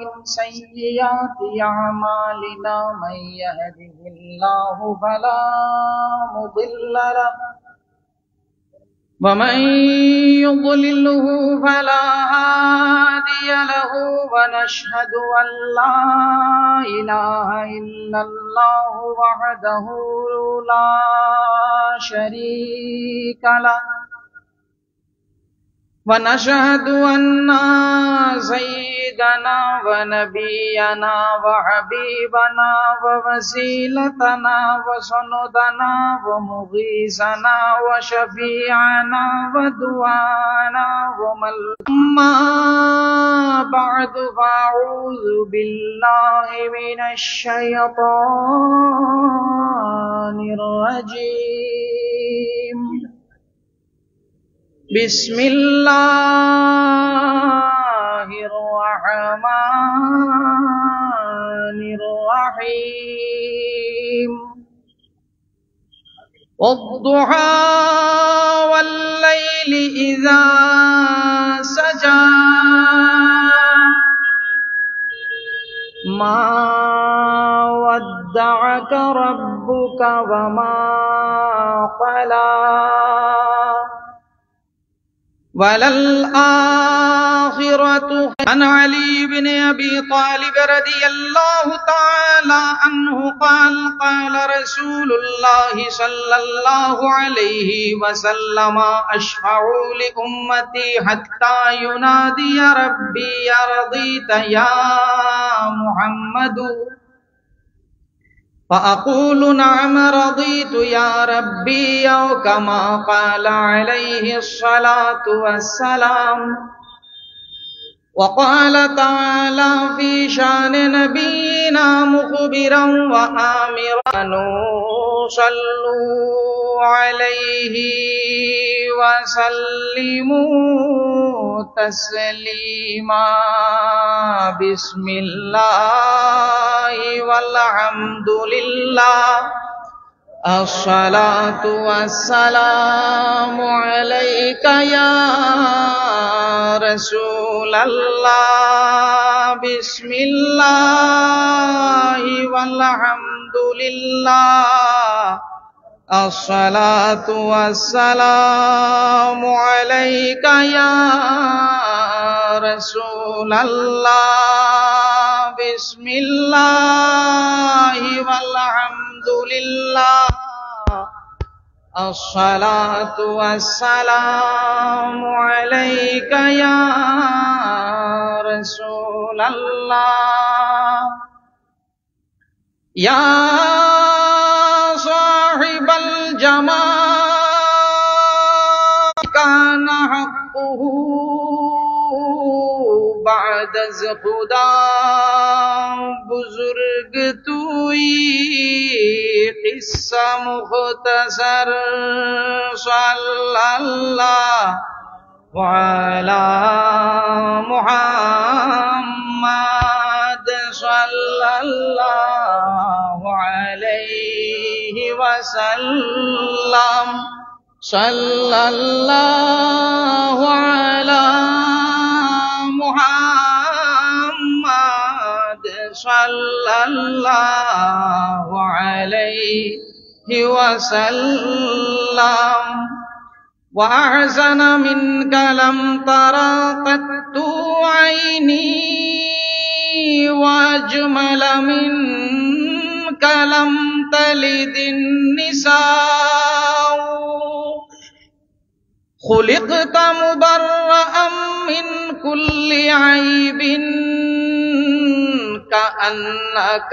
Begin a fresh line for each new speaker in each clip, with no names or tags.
من سيئات أعمالنا من يهده الله فلا مضل له ومن يضلله فلا هادي له ونشهد أن لا إله إلا الله وحده لا شريك له ونشهد أن سيدنا ونبينا وحبيبنا ووسيلتنا وسندنا ومغيثنا وشفيعنا ودعانا أما بعد فأعوذ بالله من الشيطان الرجيم بسم الله الرحمن الرحيم والضحى والليل إذا سجى ما ودعك ربك وما قلى وللآخرة. عن علي بن أبي طالب رضي الله تعالى عنه قال قال رسول الله صلى الله عليه وسلم أشفع لأمتي حتى ينادي ربي رضيت يا محمد فأقول نعم رضيت يا ربي أو كما قال عليه الصلاة والسلام. وقال تعالى في شان نبينا مخبرا وآمرا صلوا عليه وسلموا تسليما. بسم الله والحمد لله الصلاة والسلام عليك يا رسول الله. بسم الله والحمد لله الصلاة والسلام عليك يا رسول الله. بسم الله والحمد لله الصلاة والسلام عليك يا رسول الله. يا صاحب الجمال كان حقه بعد خدا بزرگ توئی قصہ مختصر صلی اللہ علی محمد صلی اللہ علیہ وسلم صلی اللہ علی محمد صلی اللہ علیہ وسلم. وأحسن منك لم ترى قط عيني وأجمل منك لم تلد النساء. خلقت مبرأ من كل عيب كأنك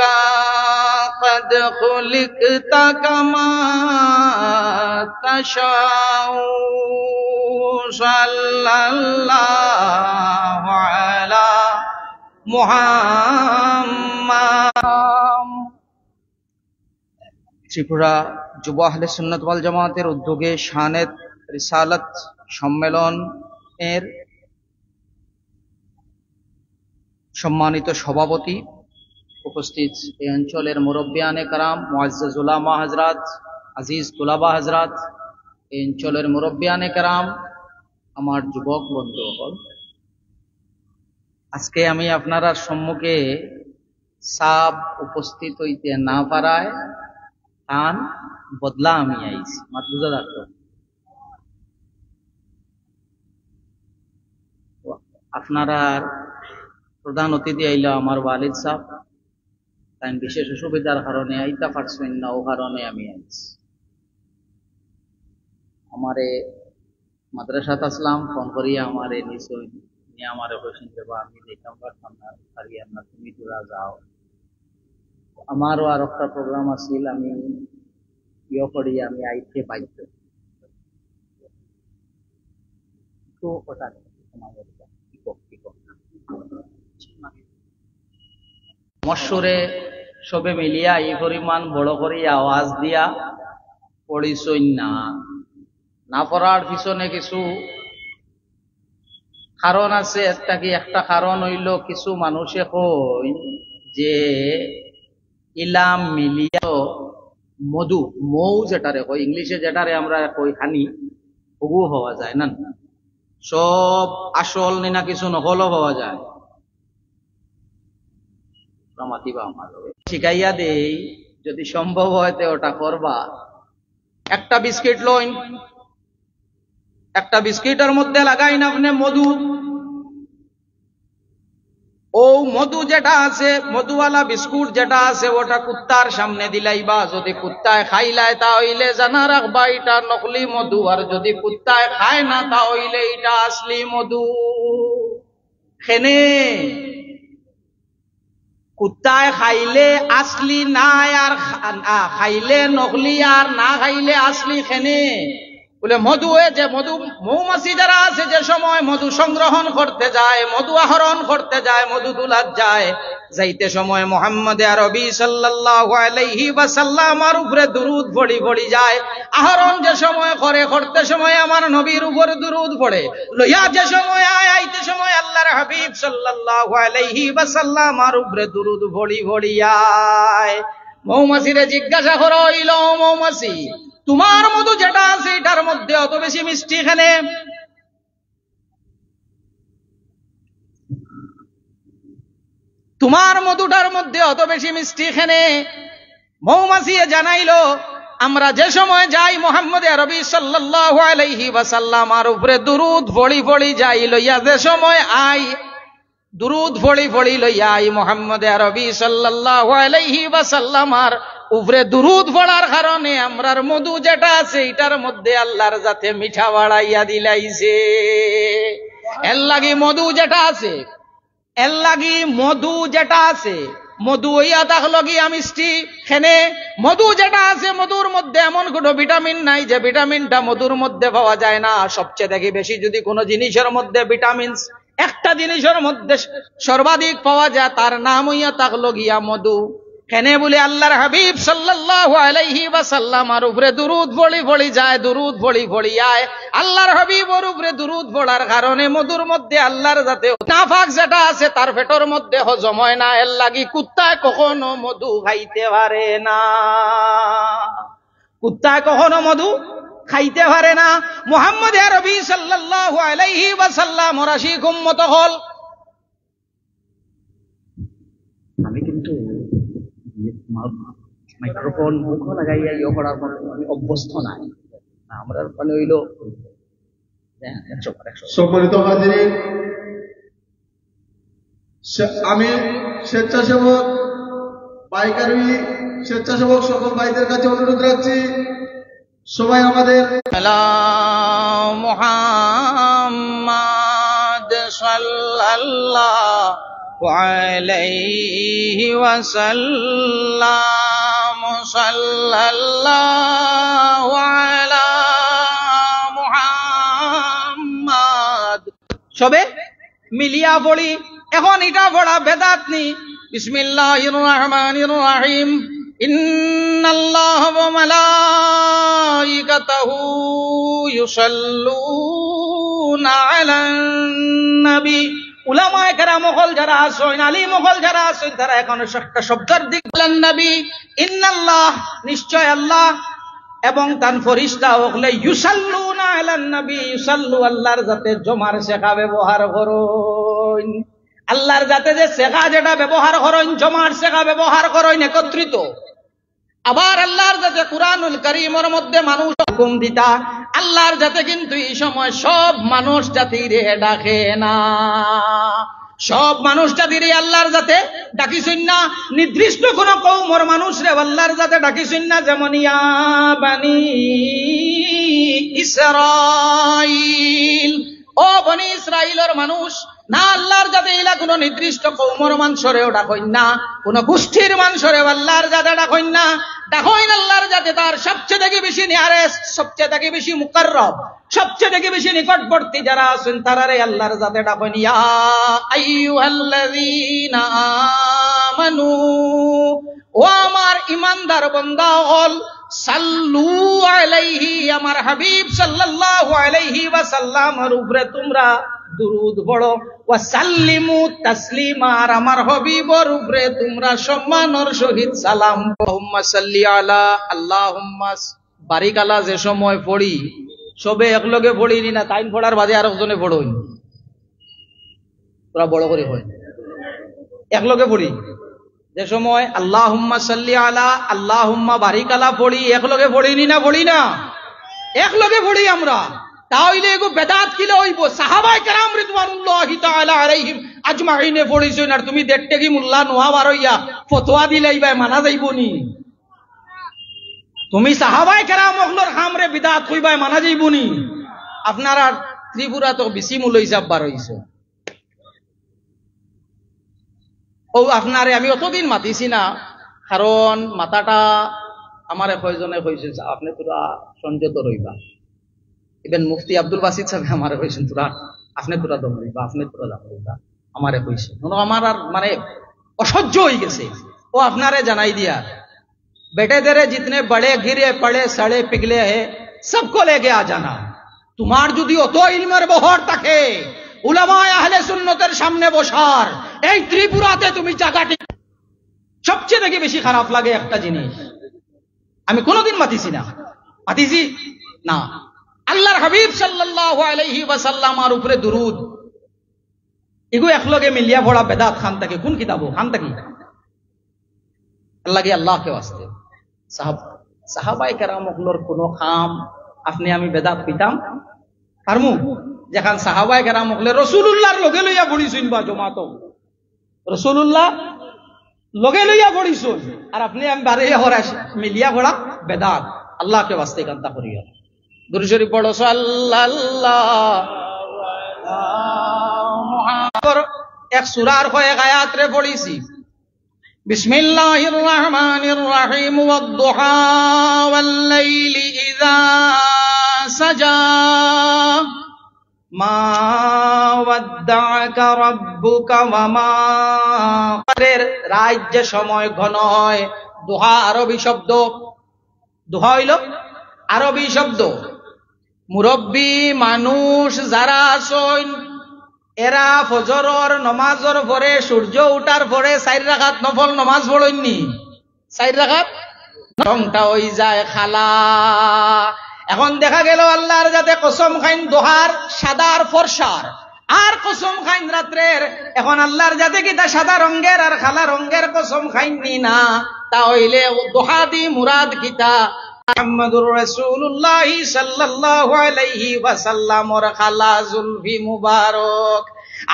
قد خلقت كما تشاء. صلى الله على محمد. ত্রিপুরা যুব আহলে সুন্নাত ওয়াল জামাতের উদ্যোগে শানের রিসালাত সম্মেলন এর সম্মানিত সভাপতি, উপস্থিত এই অঞ্চলের মুরব্বিয়ানে কারাম, মুআজ্জাজ উলামা হযরত, আজিজ তুলাবা হযরত, এই অঞ্চলের মুরব্বিয়ানে কারাম, আমার যুবক বন্ধুগণ, আজকে আমি আপনারা সম্মুখে সাব উপস্থিত হইতে না পারায় কান বদলা আমি আইছি মাত বুঝা যাচ্ছে। আপনারা প্রধান অতিথি আইল আমার ওয়ালিদ সাহেব, তাই বিশেষ অসুবিধার কারণে আইতা পারছেন না, ও কারণে আমি আইছি। আমারে মাদ্রাসাত আসলাম, ফোন করিয়া আমারে নিশ্চয় নিয়ে আমারে বসেন দেবো, আমি দেখতাম পারতাম না, পারিয়ার না, তুমি তোরা যাও। আমারও আর একটা প্রোগ্রাম আছিল, আমি করি আমি আইতে পাইতে তো ওটা মশুরে সবে মিলিয়া এই পরিমাণ বড় করে আওয়াজ দিয়া পড়িছই না। না পড়ার পিছনে কিছু কারণ আছে। একটা কারণ হইল কিছু মানুষে কই যে ইলাম মিলিয়া মধু মৌ যেটারে কই, ইংলিশে যেটারে আমরা কই হানি, ওগু হওয়া যায় না। সব আসল না কিছু নকলও হওয়া যায়। শিখাইয়া দেই, যদি সম্ভব হয় ওটা করবা। একটা বিস্কিট লইন, একটা বিস্কিটের মধ্যে লাগাইন আপনি মধু। ও মধু যেটা আছে, মধুওয়ালা বিস্কুট যেটা আছে, ওটা কুত্তার সামনে দিলাইবা। যদি কুত্তায় খাইলায় তাহলে জানা রাখবা এটা নকলি মধু, আর যদি কুত্তায় খায় না তাহলে এটা আসলি মধু। খেনে কুত্তায় খাইলে আসলি নাই, আর খাইলে নকলি, আর না খাইলে আসলি খেনে বলে মধু। যে মধু মৌমাছি যারা আছে, যে সময় মধু সংগ্রহণ করতে যায়, মধু আহরণ করতে যায়, মধু তুলার যায়, যাইতে সময় মুহাম্মদ আরবি সাল্লাল্লাহু আলাইহি ওয়াসাল্লামের উপরে দুরূদ পড়ি পড়ি যায়। আহরণ যে সময় করে, করতে সময় আমার নবীর উপর দুরূদ পড়ে, লইয়া যে সময় আইতে সময় আল্লাহর হাবিব সাল্লাল্লাহু আলাইহি ওয়াসাল্লামের উপরে দুরূদ পড়ি পড়ি যায়। মৌমাছিরে জিজ্ঞাসা করো, হইল মৌমাছি, তোমার মধু যেটা আছে এটার মধ্যে অত বেশি মিষ্টি এখানে? তোমার মধুটার মধ্যে অত বেশি মিষ্টি এখানে? মৌমাছি জানাইলো, আমরা যে সময় যাই মুহাম্মদ আরবি সাল্লাল্লাহু আলাইহি ওয়াসাল্লামের উপরে দুরূদ পড়ি পড়ি যাই, লইয়া যে সময় আই দুরূদ পড়ি পড়ি লইয়া আই মুহাম্মদ আরবি সাল্লাল্লাহু আলাইহি ওয়াসাল্লামের উপরে দুরূদ পড়ার কারণে আমরার মধু যেটা আছে এটার মধ্যে আল্লাহর যাতে মিঠা বাড়াইয়া দিলাইছে। এর লাগি মধু যেটা আছে, এর লাগি মধু যেটা আছে, মধু হইয়া থাকলো গিয়া মিষ্টি। খেনে মধু যেটা আছে, মধুর মধ্যে এমন কোনো ভিটামিন নাই যে ভিটামিনটা মধুর মধ্যে পাওয়া যায় না। সবচেয়ে দেখি বেশি যদি কোনো জিনিসের মধ্যে ভিটামিন একটা জিনিসের মধ্যে সর্বাধিক পাওয়া যায়, তার নাম হইয়া থাকলো গিয়া মধু। কেনে বলে আল্লাহর হাবিব সাল্লাল্লাহু আলাইহি ওয়াসাল্লামের উপরে দুরূদ পড়ি পড়ি যায়, দুরূদ পড়ি পড়ি যায়। আল্লাহর হাবিবের উপরে দুরূদ পড়ার কারণে মধুর মধ্যে আল্লাহর যাতে নাফাক যেটা আছে তার পেটের মধ্যে হজম হয় না। এর লাগি কুত্তায় কখনো মধু খাইতে পারে না, কুত্তায় কখনো মধু খাইতে পারে না। মুহাম্মদ আরবি সাল্লাল্লাহু আলাইহি ওয়াসাল্লাম রাশিক উম্মত হল। আমি কিন্তু মাইক্রোফোন মুখ লাগাইয়া ইয়ে করার মতো আমি অভ্যস্ত নাই। আমরা মানে হইল
সম্মানিত হাজিরিন, আমি স্বেচ্ছাসেবক পাইকারি স্বেচ্ছাসেবক সকল ভাইদের কাছে অনুরোধ রাখছি, সবাই আমাদের
মুহাম্মাদ সাল্লাল্লাহু আলাইহি ওয়াসাল্লাম, সাল্লাল্লাহু আলা মুহাম্মাদ সবে মিলিয়া পড়ি। এখন এটা পড়া বেদাত নি। বিসমিল্লাহির রহমানির রহিম। ইন্নাল্লাহা ওয়া মালাইকাতাহু ইউসাল্লুনা আলান নবী। উলামায়ে কেরাম মহল যারা আছেন, আলিম মহল যারা আছেন, তারা এখন একটা শব্দের দিক বলেন নবী। ইন্নাল্লাহ নিশ্চয় আল্লাহ এবং তার ফেরেশতা হলে ইউসাল্লুনা আলান নবী, ইউসাল্লু আল্লাহর যাতে জমার শেখা ব্যবহার করুন। আল্লাহর যাতে যে সেগা যেটা ব্যবহার করেন, জমার সেগা ব্যবহার করেন একত্রিত। আবার আল্লাহর যাতে কুরআনুল কারীমের মধ্যে মানুষ হুকুম দিতা, আল্লাহর যাতে কিন্তু এই সময় সব মানুষ জাতিরে ডাকে না, সব মানুষ জাতিরে আল্লাহর যাতে ডাকিছেন না, নির্দিষ্ট কোন কওমের মানুষরে আল্লাহর যাতে ডাকিছেন না। যেমন ইয়া বানি ইসরাইল, ও বনি ইসরাইলের মানুষ না, আল্লাহর যাতে ইলা কোন নির্দিষ্ট কওমের মানুষরেও ডাকইন না, কোন গোষ্ঠীর মানুষরে আল্লাহর যাতে ডাকইন না। ডাকইন আল্লাহর যাতে তার সবচেয়ে থেকে বেশি নিয়ারেস্ট, সবচেয়ে থেকে বেশি মুকাররব, সবচেয়ে থেকে বেশি নিকটবর্তী যারা আছেন তারারে আল্লাহর যাতে ডাকইন। ইয়া আইয়ুহাল্লাযীনা আমানু, ও আমার ইমানদার বান্দা হল, সাল্লু আলাইহি, আমার হাবিব সাল্লাল্লাহু আলাইহি ওয়াসাল্লামের উপরে তোমরা দুরূদ পড়ো, ওয়া সাল্লিমু তাসলিমা, আর আমার হাবিবের উপরে তোমরা সম্মানের সহিত সালাম। আল্লাহুম্মা সাল্লি আলা, আল্লাহুম্মা বারিক আলা যে সময় পড়ি সবে একলগে পড়ি না, তাইন পড়ার বাদে আর একজনে পড়ই, তোরা বড় করে পড়ি, একলগে পড়ি। যে সময় আল্লাহুম্মা সাল্লি আলা, আল্লাহুম্মা বারিক আলা পড়ি, একলগে পড়িনি না, পড়ি না, একলগে পড়ি আমরা। তাহলে এগো বেদাত কিলে হইব? সাহাবায়ে কেরাম রিদওয়ানুল্লাহি তাআলা আলাইহিম আজমাইনে পড়িছেন, আর তুমি দেখতে কি মুল্লা নোয়া বারইয়া ফতোয়া দিলাইবা, মানা যাইবনি? তুমি সাহাবায়ে কেরাম ওগুলোর খামরে বিদআত কইবা, মানা যাইবনি? আপনারা ত্রিপুরা তো বেশি মূল হিসাব বার হইছে। ও আপনারে আমি অতদিন মাতিছি না, কারণ মাথাটা আমার কয়জনে কইছে আপনি তোরা সংযত রইবা। ইভেন মুফতি আব্দুল বাসিত সাহেব আমারে কইছেন তোরা আপনি তোরা দম রইবা, আপনি তোরা দম রইবা, আমারে কইছে। আমার আর মানে অসহ্য হয়ে গেছে। ও আপনারে জানাই দিয়া, বেटे तेरे जितने बड़े गिरे पड़े सड़े पिघले है सबको लेके आ जाना। তোমার যদি অত ইলমের বহর থাকে, উলামায়ে আহলে সুন্নতের সামনে বসার এই ত্রিপুরাতে তুমি জায়গাটি। সবচেয়ে থেকে বেশি খারাপ লাগে একটা জিনিস, আমি কোনোদিন মাতিছি না, মাতিছি না, আল্লাহর হাবিব সাল্লাল্লাহু আলাইহি ওয়াসাল্লামের উপরে দুরূদ এগো একলগে মিলিয়া পড়া বেদাত খান থাকে। কোন কিতাব খান থাকি? আল্লাহকে আল্লাহকে ওয়াস্তে সাহাবায়ে কেরামগুলোর কোন খাম আপনি আমি বেদাত কইতাম পারমু? যেখান সাহাবায়ে কেরামগুলো রাসূলুল্লাহর লগে লইয়া পড়িছেন বা জমাত রাসূলুল্লাহ লগে লইয়া পড়িছেন, আর আপনি আমি বাড়িয়া হরা মিলিয়া পড়া বেদাত। আল্লাহকে ওয়াস্তে কান্তা করিয়া দুরূদ শরীফ পড়ো সাল্লাল্লাহু। এক সূরার কয়েক আয়াত রে পড়িছি। বিসমিল্লাহির রহমানির রহিম, ওয়াদ-দুহা ওয়াল-লাইলি ইযা সাজা মা ওয়াদ্দাআকা রাব্বুকা ওয়া মা। রাত যে সময় ঘন হয়, দুহা আরবি শব্দ, দুহা হইল আরবি শব্দ। মুরব্বী মানুষ যারা আছেন এরা ফজরের নামাজের পরে সূর্য উঠার পরে 4 রাকাত নফল নামাজ পড়েননি, 4 রাকাত রংটা হয়ে যায় খালা। এখন দেখা গেল আল্লাহর যাতে কসম খাইন দোহার সাদার ফর্সার, আর কসম খাইন রাত্রের। এখন আল্লাহর যাতে কি তা সাদা রঙের আর খালা রঙের কসম খাইননি না, তাহলে দোহা দি মুরাদ কিতা মুহাম্মদুর রাসূলুল্লাহ সাল্লাল্লাহু আলাইহি ওয়াসাল্লামের খালা জুলফি মুবারক।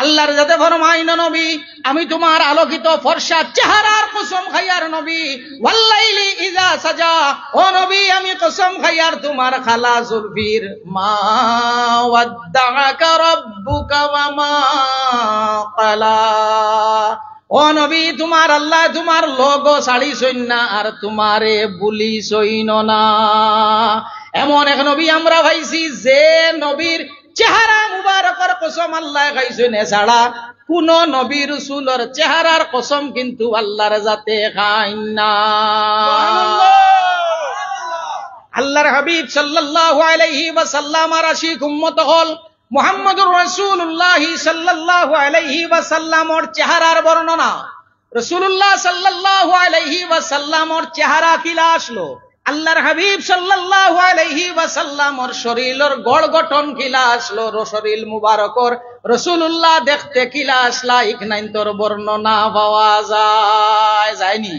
আল্লাহর যাতে ফরমাইন নবী আমি তোমার আলোকিত ফর্সা চেহারার কসম খাইয়ার নবী, ওয়াল্লাইলি ইযা সাজা, ও নবী আমি কসম খাইয়ার তোমার খালা জুলফির। মা ওয়াদ্দাআকা রাব্বুকা ওয়া মা ক্বালা, ও নবী তোমার আল্লাহ তোমার লোগো শাড়ি সৈন্যা আর তোমারে বুলি সৈন না। এমন এক নবী আমরা ভাইছি যে নবীর চেহারা মুবারকের কসম আল্লাহ খাইছেন, এছাড়া কোন নবী রাসূলের চেহারার কসম কিন্তু আল্লাহর যাতে খায় না। আল্লাহর হাবিব সাল্লাল্লাহু আলাইহি ওয়াসাল্লাম আর আশিক উম্মত হল মুহাম্মদুর রাসূলুল্লাহ সাল্লাল্লাহু আলাইহি ওয়াসাল্লামের চেহারার বর্ণনা। রাসূলুল্লাহ সাল্লাল্লাহু আলাইহি ওয়াসাল্লামের চেহারা কিলা আসলো? আল্লাহর হাবিব সাল্লাল্লাহু আলাইহি ওয়াসাল্লামর শরীরের গড় গঠন কিলা আসলো, শরীর মুবারকর রাসূলুল্লাহ দেখতে কিলা আসলা, ইকনাইন্তর বর্ণনা পাওয়া যায়নি।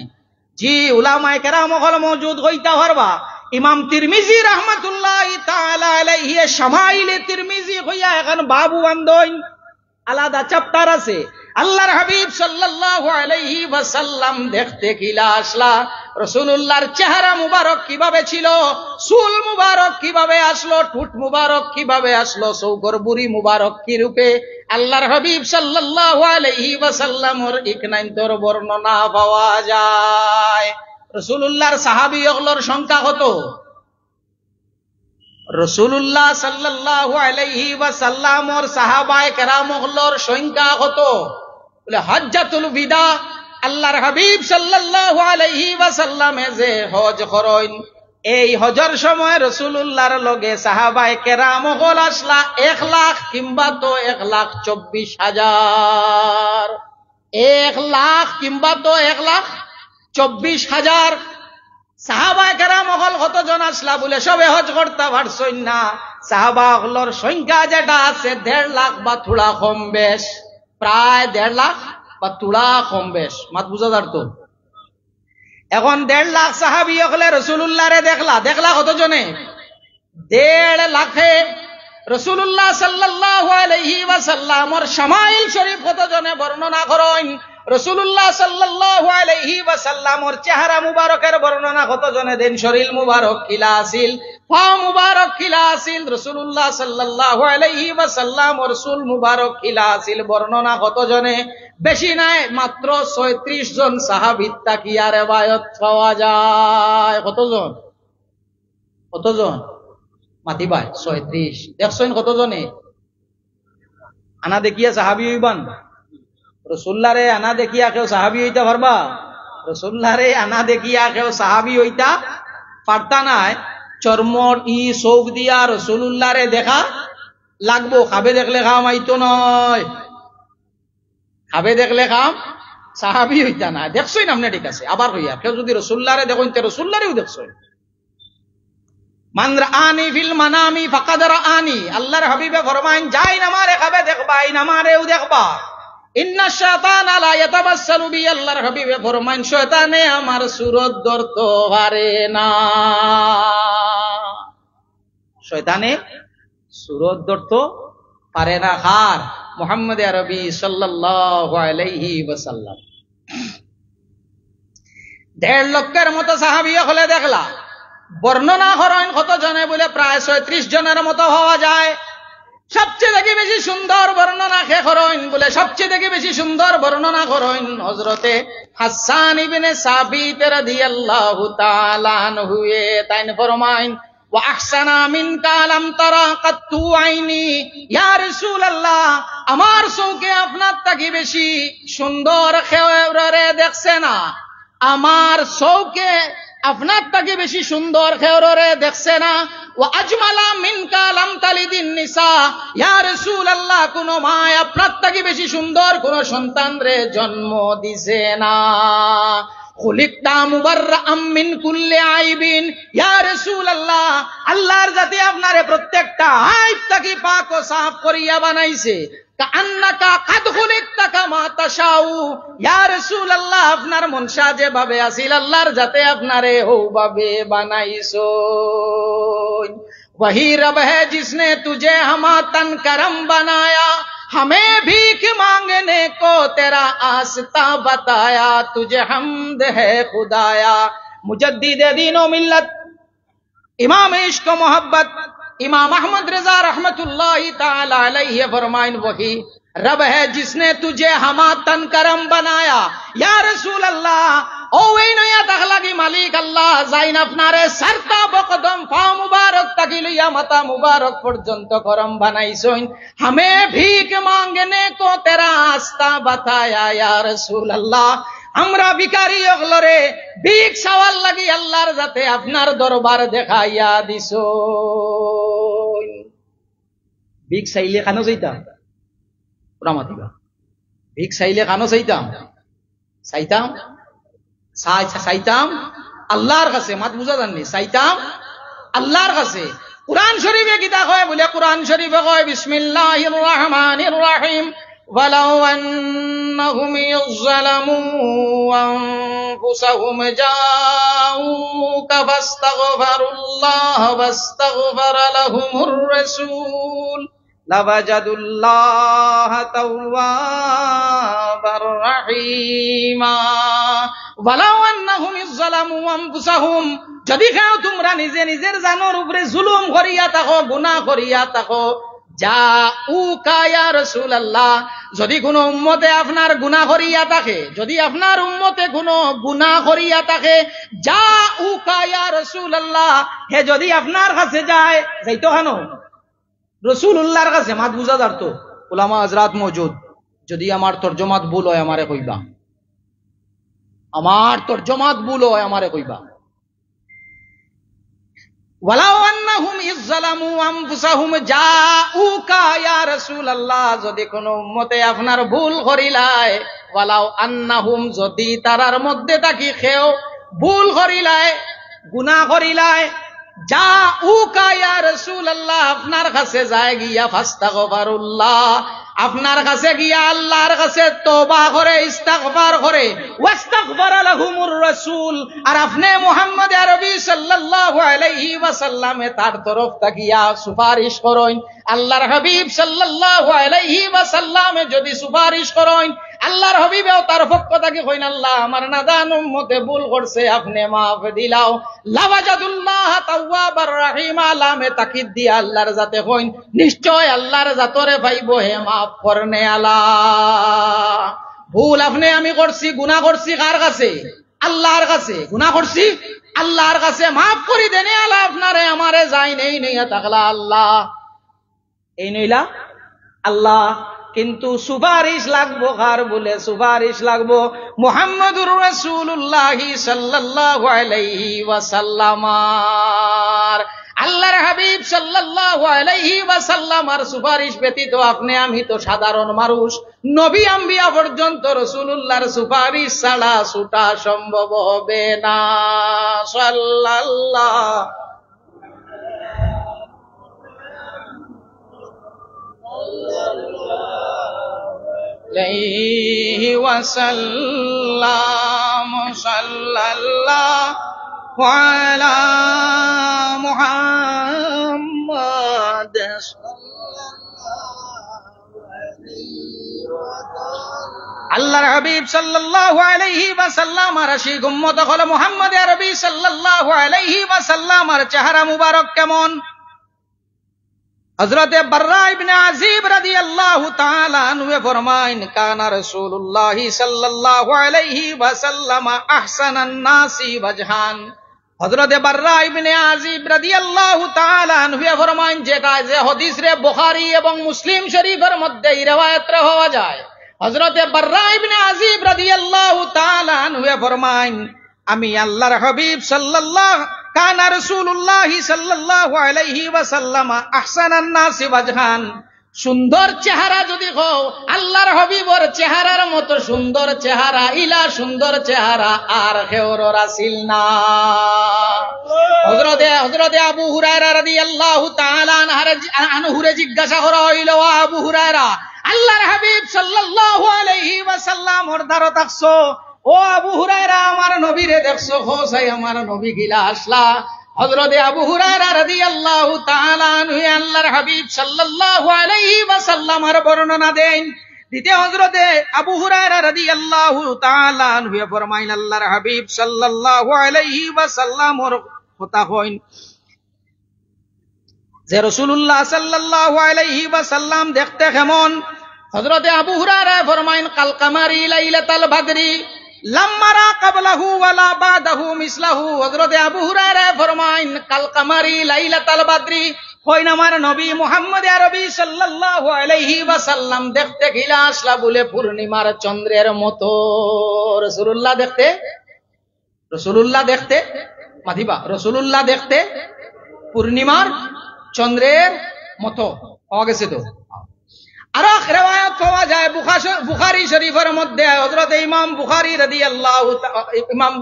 জি উলামায়ে কেরাম হল মওজুদ হইতা পারবা। ইমাম তিরমিজি রাহমাতুল্লাহি তাআলা আলাইহি শামাইলে তিরমিজি হইয়া এখন বাবু বান্দইন আলাদা চ্যাপ্টার আছে। আল্লাহর হাবিব সাল্লাল্লাহু আলাইহি ওয়াসাল্লাম দেখতে কিলা আসলা, রাসূলুল্লাহর চেহারা মুবারক কিভাবে ছিল, চুল মুবারক কিভাবে আসলো, ঠোঁট মুবারক কিভাবে আসলো, চৌকর বুড়ি মুবারক কি রূপে, আল্লাহর হাবিব সাল্লাল্লাহু আলাইহি ওয়াসাল্লামর ইকনাইন্তর বর্ণনা পাওয়া যায়। রাসূলুল্লাহর সাহাবীগুলোর সংখ্যা কত? রাসূলুল্লাহ সাল্লাল্লাহু আলাইহি ওয়াসাল্লামর সাহাবায়ে কেরামগুলোর সংখ্যা কত? বলে হজ্জাতুল বিদা আল্লাহর হাবিব সাল্লাল্লাহু আলাইহি ওয়াসাল্লামে যে হজ করেন, এই হজের সময় রাসূলুল্লাহর লগে সাহাবায়ে কেরামগুলো আসলা 1 লাখ কিংবা তো 1,24,000, 1 লাখ কিংবা তো 1,24,000 সাহাবায়ে কেরাম হল কতজন আসলা? বলে সবে হজ করতে পারছই না। সাহাবা হলর সংখ্যা যেটা আছে 1.5 লাখ বা থোড়া কম বেশ, প্রায় 1.5 লাখ বা থোড়া কম বেশ, মাত বুঝা যার তো। এখন 1.5 লাখ সাহাবী হলে রাসূলুল্লাহরে দেখলা কতজনে? 1.5 লাখে। রাসূলুল্লাহ সাল্লাল্লাহু আলাইহি ওয়াসাল্লামর শামাইল শরীফ কতজনে বর্ণনা করেন? রাসূলুল্লাহ সাল্লাল্লাহু আলাইহি ওয়াসাল্লামর চেহারা মুবারকের বর্ণনা কতজনে দেন? শরীর মুবারক কিলা আছিল, পা মুবারক কিলা আছিল, রাসূলুল্লাহ সাল্লাল্লাহু আলাইহি ওয়াসাল্লামর চুল মুবারক কিলা আছিল, বর্ণনা কতজনে? বেশি নাই, মাত্র 36 জন সাহাবীর তাকিয়া রিওয়ায়াত পাওয়া যায়। কতজন মাতি ভাই? 36। দেখছেন কতজনে? আনা দেখিয়া সাহাবী হইবান? রাসূলুল্লাহরে আনা দেখিয়া কেউ সাহাবী হইতা পারবা? রাসূলুল্লাহরে আনা দেখিয়া কেউ সাহাবী হইতা পারতা নাই। চর্মর চোখ দিয়া রাসূলুল্লাহরে দেখা লাগবো। খাবে দেখলে খাম আইতো নয়, খাবে দেখলে খাম সাহাবী হইতা না। দেখছই না আপনি? ঠিক আছে, আবার হইয়া কেউ যদি রাসূলুল্লাহরে দেখুন তে রাসূলুল্লাহরেও দেখছই। মান রাআনি ফিল মানামি ফাকাদ রাআনি, আল্লাহর হাবিবে ফরমায়েন যাই আমারে খাবে দেখবা, আইন আমারেও দেখবা। ইন্না শায়তানা লা ইয়াতাবাসসালু বি, আল্লাহর হাবিবে ফরমায়েন শয়তানে আমার সুরত ধরতে পারে না, শয়তানে সুরত ধরতে পারে না। কার? মুহাম্মদ আরবি সাল্লাল্লাহু আলাইহি ওয়াসাল্লাম। 1.5 লক্ষের মতো সাহাবী হলে দেখলা। বর্ণনা করেন কতজনে? বলে প্রায় 36 জনের মতো হওয়া যায়। সবচেয়ে দেখে বেশি সুন্দর বর্ণনা কে করেন? বলে সবচেয়ে দেখে বেশি সুন্দর বর্ণনা করেন হযরতে হাসান ইবনে সাবিত রাদিয়াল্লাহু তাআলা আনহু। তাইন ফরমাইন ওয়া আহসানা মিনকা লাম তারা কাত্তু আইনি, ইয়া রাসূলুল্লাহ আমার চোখে আপনার থেকে বেশি সুন্দর কেউরে দেখছে না, আমার চোখে আপনার থেকে বেশি সুন্দর খেওরে দেখছে না। ওয়া আজমালা মিনকা লাম তালিদিন নিসা, ইয়া রাসূলুল্লাহ কোন মা আপনার থেকে বেশি সুন্দর কোন সন্তান রে জন্ম দিছে না। খুলিকতা মুবাররাআম মিন কুল্লি আইবিন, ইয়া রাসূলুল্লাহ আল্লাহর জাতি আপনারে প্রত্যেকটা আইব থেকে পাক ও সাফ করিয়া বানাইছে। কান্নাকা কাদ খুলিকতা কামা তাশাউ, ইয়া রাসূলুল্লাহ আপনার মনসা যেভাবে আছিল আল্লাহর জাতে আপনারে ওভাবে বানাইছো। वही रब है जिसने तुझे हम तन करम बनाया, हमें भीख मांगने को तेरा आस्ता बताया, तुझे हमद है खुदाया। मुजद्दिद दीन व मिल्लत इमाम इश्क व मोहब्बत इमाम अहमद रजा रहमतुल्लाहि ताला अलैहि फरमाइन वही रब है जिसने तुझे हम तन करम बनाया, या रसूल अल्लाह ও এই নয়া তাহলাগি মালিক আল্লাহ যাইন আপনারে সারতা বকদম পা মুবারক তাকি লইয়া মাথা মুবারক পর্যন্ত করম বানাইছইন। হামে ভিক মাঙ্গনে কো তেরা আস্তা বাতায়া, ইয়া রাসূলুল্লাহ আমরা ভিখারি ওগলরে ভিক চাওয়ার লাগি আল্লাহর যাতে আপনার দরবার দেখাইয়া দিছইন। ভিক চাইলে কানো যাইতাম রামাতিবা, ভিক চাইলে কানো চাইতাম চাইতাম আল্লাহর কাছে, মাত বুঝা জাননি, চাইতাম আল্লাহর কাছে। কুরআন শরীফে কিতা কয় বলে, কুরআন শরীফে কয় বিসমিল্লাহির রহমানির রহিম ওয়ালাউ আন্নাহুম ইয়াযলামু আনফুসাহুম জাউকা ফাস্তাগফিরুল্লাহ ওয়াস্তাগফারা লাহুমুর রাসূল লাওয়াজাদুল্লাহা তাওয়াবার রহিমা। ওয়ালাউ আন্নাহুম ইয়াযলামু আনফুসাহুম, যদি খাও তোমরা নিজে নিজের জানোর উপরে জুলুম করিয়া থাকো, গুনাহ করিয়া থাকো, জাউকা ইয়া রাসূলুল্লাহ, যদি কোন উম্মতে আপনার গুনাহ করিয়া থাকে, যদি আপনার উম্মতে কোন গুনাহ করিয়া থাকে, জাউকা ইয়া রাসূলুল্লাহ, হে যদি আপনার কাছে যায়, যাইতো কেন রাসূলুল্লাহর কাছে, মাত বুঝা যার তো উলামা হযরত মওজুদ, যদি আমার তরজমাত ভুল হয় আমারে কইবা, আমার তরজমাত ভুল হয় আমারে কইবা। ওয়ালাউ আন্নাহুম ইযলামু আনফুসাহুম জাউকা ইয়া রাসূলুল্লাহ, যদি কোন উম্মতে আপনার ভুল করিলায়, ওয়ালাউ আন্নাহুম, যদি তারার মধ্যে থাকি কেউ ভুল করিলায়, গুনাহ করিলায়, জাউকা ইয়া রাসূলুল্লাহ, আপনার কাছে যায় গিয়া ফাস্তাগফিরুল্লাহ, আপনার কাছে গিয়া আল্লাহর কাছে তওবা করে, ইস্তিগফার করে, ওয়াস্তাগফারা লাহুমুর রাসূল, আর আপনি মুহাম্মদ আরবি সাল্লাল্লাহু আলাইহি ওয়াসাল্লামে তার তরফ তাকিয়া সুপারিশ করেন। আল্লাহর হাবিব সাল্লাল্লাহু আলাইহি ওয়াসাল্লামে যদি সুপারিশ করেন, আল্লাহর হাবিবেও তার পক্ষ থেকে কইন, আল্লাহ আমার নাদান উম্মতে ভুল করছে, আপনি মাফ দিলাও, লাওয়াজাদুল্লাহ তাওয়াবার রহিম, আলামে তাকিদ দিয়া আল্লাহর জাতে কইন, নিশ্চয় আল্লাহর জাতরে পাইব হে মাফ করনে আলা। ভুল আপনি আমি করছি, গুনাহ করছি কার কাছে? আল্লাহর কাছে। গুনাহ করছি আল্লাহর কাছে, মাফ করি দেনে আলা, আপনারে আমারে যাই নেই নেই তাকলা আল্লাহ, এই নইলা আল্লাহ। কিন্তু সুপারিশ লাগবো কার? বলে সুপারিশ লাগবো মুহাম্মদুর রাসূলুল্লাহ সাল্লাল্লাহু আলাইহি ওয়াসাল্লামার। আল্লাহর হাবিব সাল্লাল্লাহু আলাইহি ওয়াসাল্লামার সুপারিশ ব্যতীত আপনি আমি তো সাধারণ মানুষ, নবী আম্বিয়া পর্যন্ত রাসূলুল্লাহর সুপারিশ ছাড়া ছুটা সম্ভব হবে না। সাল্লাল্লাহু আলাইহি ওয়াসাল্লাম, সাল্লাল্লাহু আলা মুহাম্মাদ। আল্লাহর হাবিব সাল্লাল্লাহু আলাইহি ওয়াসাল্লাম আর আশিক উম্মত হলো মুহাম্মদ আরবি সাল্লাল্লাহু আলাইহি ওয়াসাল্লাম আর চেহারা মুবারক কেমন? হযরতে বাররা ইবনে আযিব রাদিয়াল্লাহু তাআলা আনহু ফরমায়েন, কানা রাসূলুল্লাহ সাল্লাল্লাহু আলাইহি ওয়াসাল্লাম আহসানান নাসি ওয়াজহান। হযরতে বাররা ইবনে আযিব রাদিয়াল্লাহু তাআলা আনহু ফরমায়েন, যেটা যে হাদিস রে বুখারী এবং মুসলিম শরীফের মধ্যে এই riwayat রে হওয়া যায়। হযরতে বাররা ইবনে আযিব রাদিয়াল্লাহু তাআলা আনহু ফরমায়েন, আমি আল্লাহর হাবিব সাল্লাল্লাহু কানা রাসূলুল্লাহ সাল্লাল্লাহু আলাইহি ওয়াসাল্লাম আহসানান নাসি ওয়াজহান। সুন্দর চেহারা যদি হও, আল্লাহর হাবিবর চেহারার মতো সুন্দর চেহারা, ইলা সুন্দর চেহারা আর কেউর রাসিল না। হযরতে আবু হুরায়রা রাদিয়াল্লাহু তাআলা আনহু জিজ্ঞাসা করা হইল, আবু হুরায়রা, আল্লাহর হাবিব সাল্লাল্লাহু আলাইহি ওয়াসাল্লাম ওর দ্বারা দেখছো? ও আবু হুরায়রা, আমার নবীরে দেখছো? হোসাই আমার নবী গিলা আসলা। হযরতে আবু হুরায়রা রাদিয়াল্লাহু তাআলা আনহু আল্লাহর হাবিব সাল্লাল্লাহু আলাইহি ওয়াসাল্লামের বর্ণনা দেন। দিতে হযরতে আবু হুরায়রা রাদিয়াল্লাহু তাআলা আনহু ফরমাইল, আল্লাহর হাবিব সাল্লাল্লাহু আলাইহি ওয়াসাল্লামের কথা কইন যে রাসূলুল্লাহ সাল্লাল্লাহু আলাইহি ওয়াসাল্লাম দেখতে কেমন? হযরতে আবু হুরায়রা ফরমাইন, কাল কামারি লাইলাতাল বদরি লাম্মারা ক্বাবলাহু ওয়ালা বাদাহু মিসলাহু। হযরতে আবু হুরায়রা ফরমাইন, কাল কামারি লাইলাতাল বদরি, কইন আমার নবী মুহাম্মদ আরবি সাল্লাল্লাহু আলাইহি ওয়াসাল্লাম দেখতে গিলা আসলা বলে পূর্ণিমার চন্দ্রের মতো। রাসূলুল্লাহ দেখতে মাদিবা, রাসূলুল্লাহ দেখতে পূর্ণিমার চন্দ্রের মতো হওয়া গেছে তো। আরো রিওয়ায়াত পাওয়া যায় বুখারী শরীফের মধ্যে হযরত ইমাম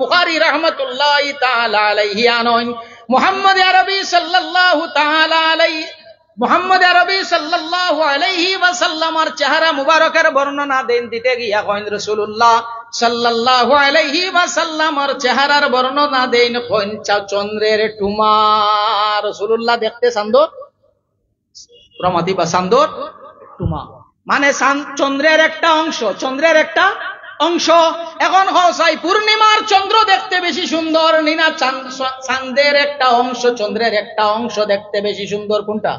বুখারী রাহমাতুল্লাহি তাআলা আলাইহি আনন মুহাম্মদ আরবি সাল্লাল্লাহু আলাইহি ওয়াসাল্লামের চেহারা মুবারকের বর্ণনা দিতে গিয়া কইন রাসূলুল্লাহ সাল্লাল্লাহু আলাইহি ওয়াসাল্লামের চেহারার বর্ণনা দেন কইন চন্দ্রের টুমা। রাসূলুল্লাহ দেখতে সুন্দর প্রমাতি বা সুন্দর টুমা, মানে চন্দ্রের একটা অংশ। এখন হয় পূর্ণিমার চন্দ্র দেখতে বেশি সুন্দর নিনা চাঁদের একটা অংশ, চন্দ্রের একটা অংশ দেখতে বেশি সুন্দর? কোনটা?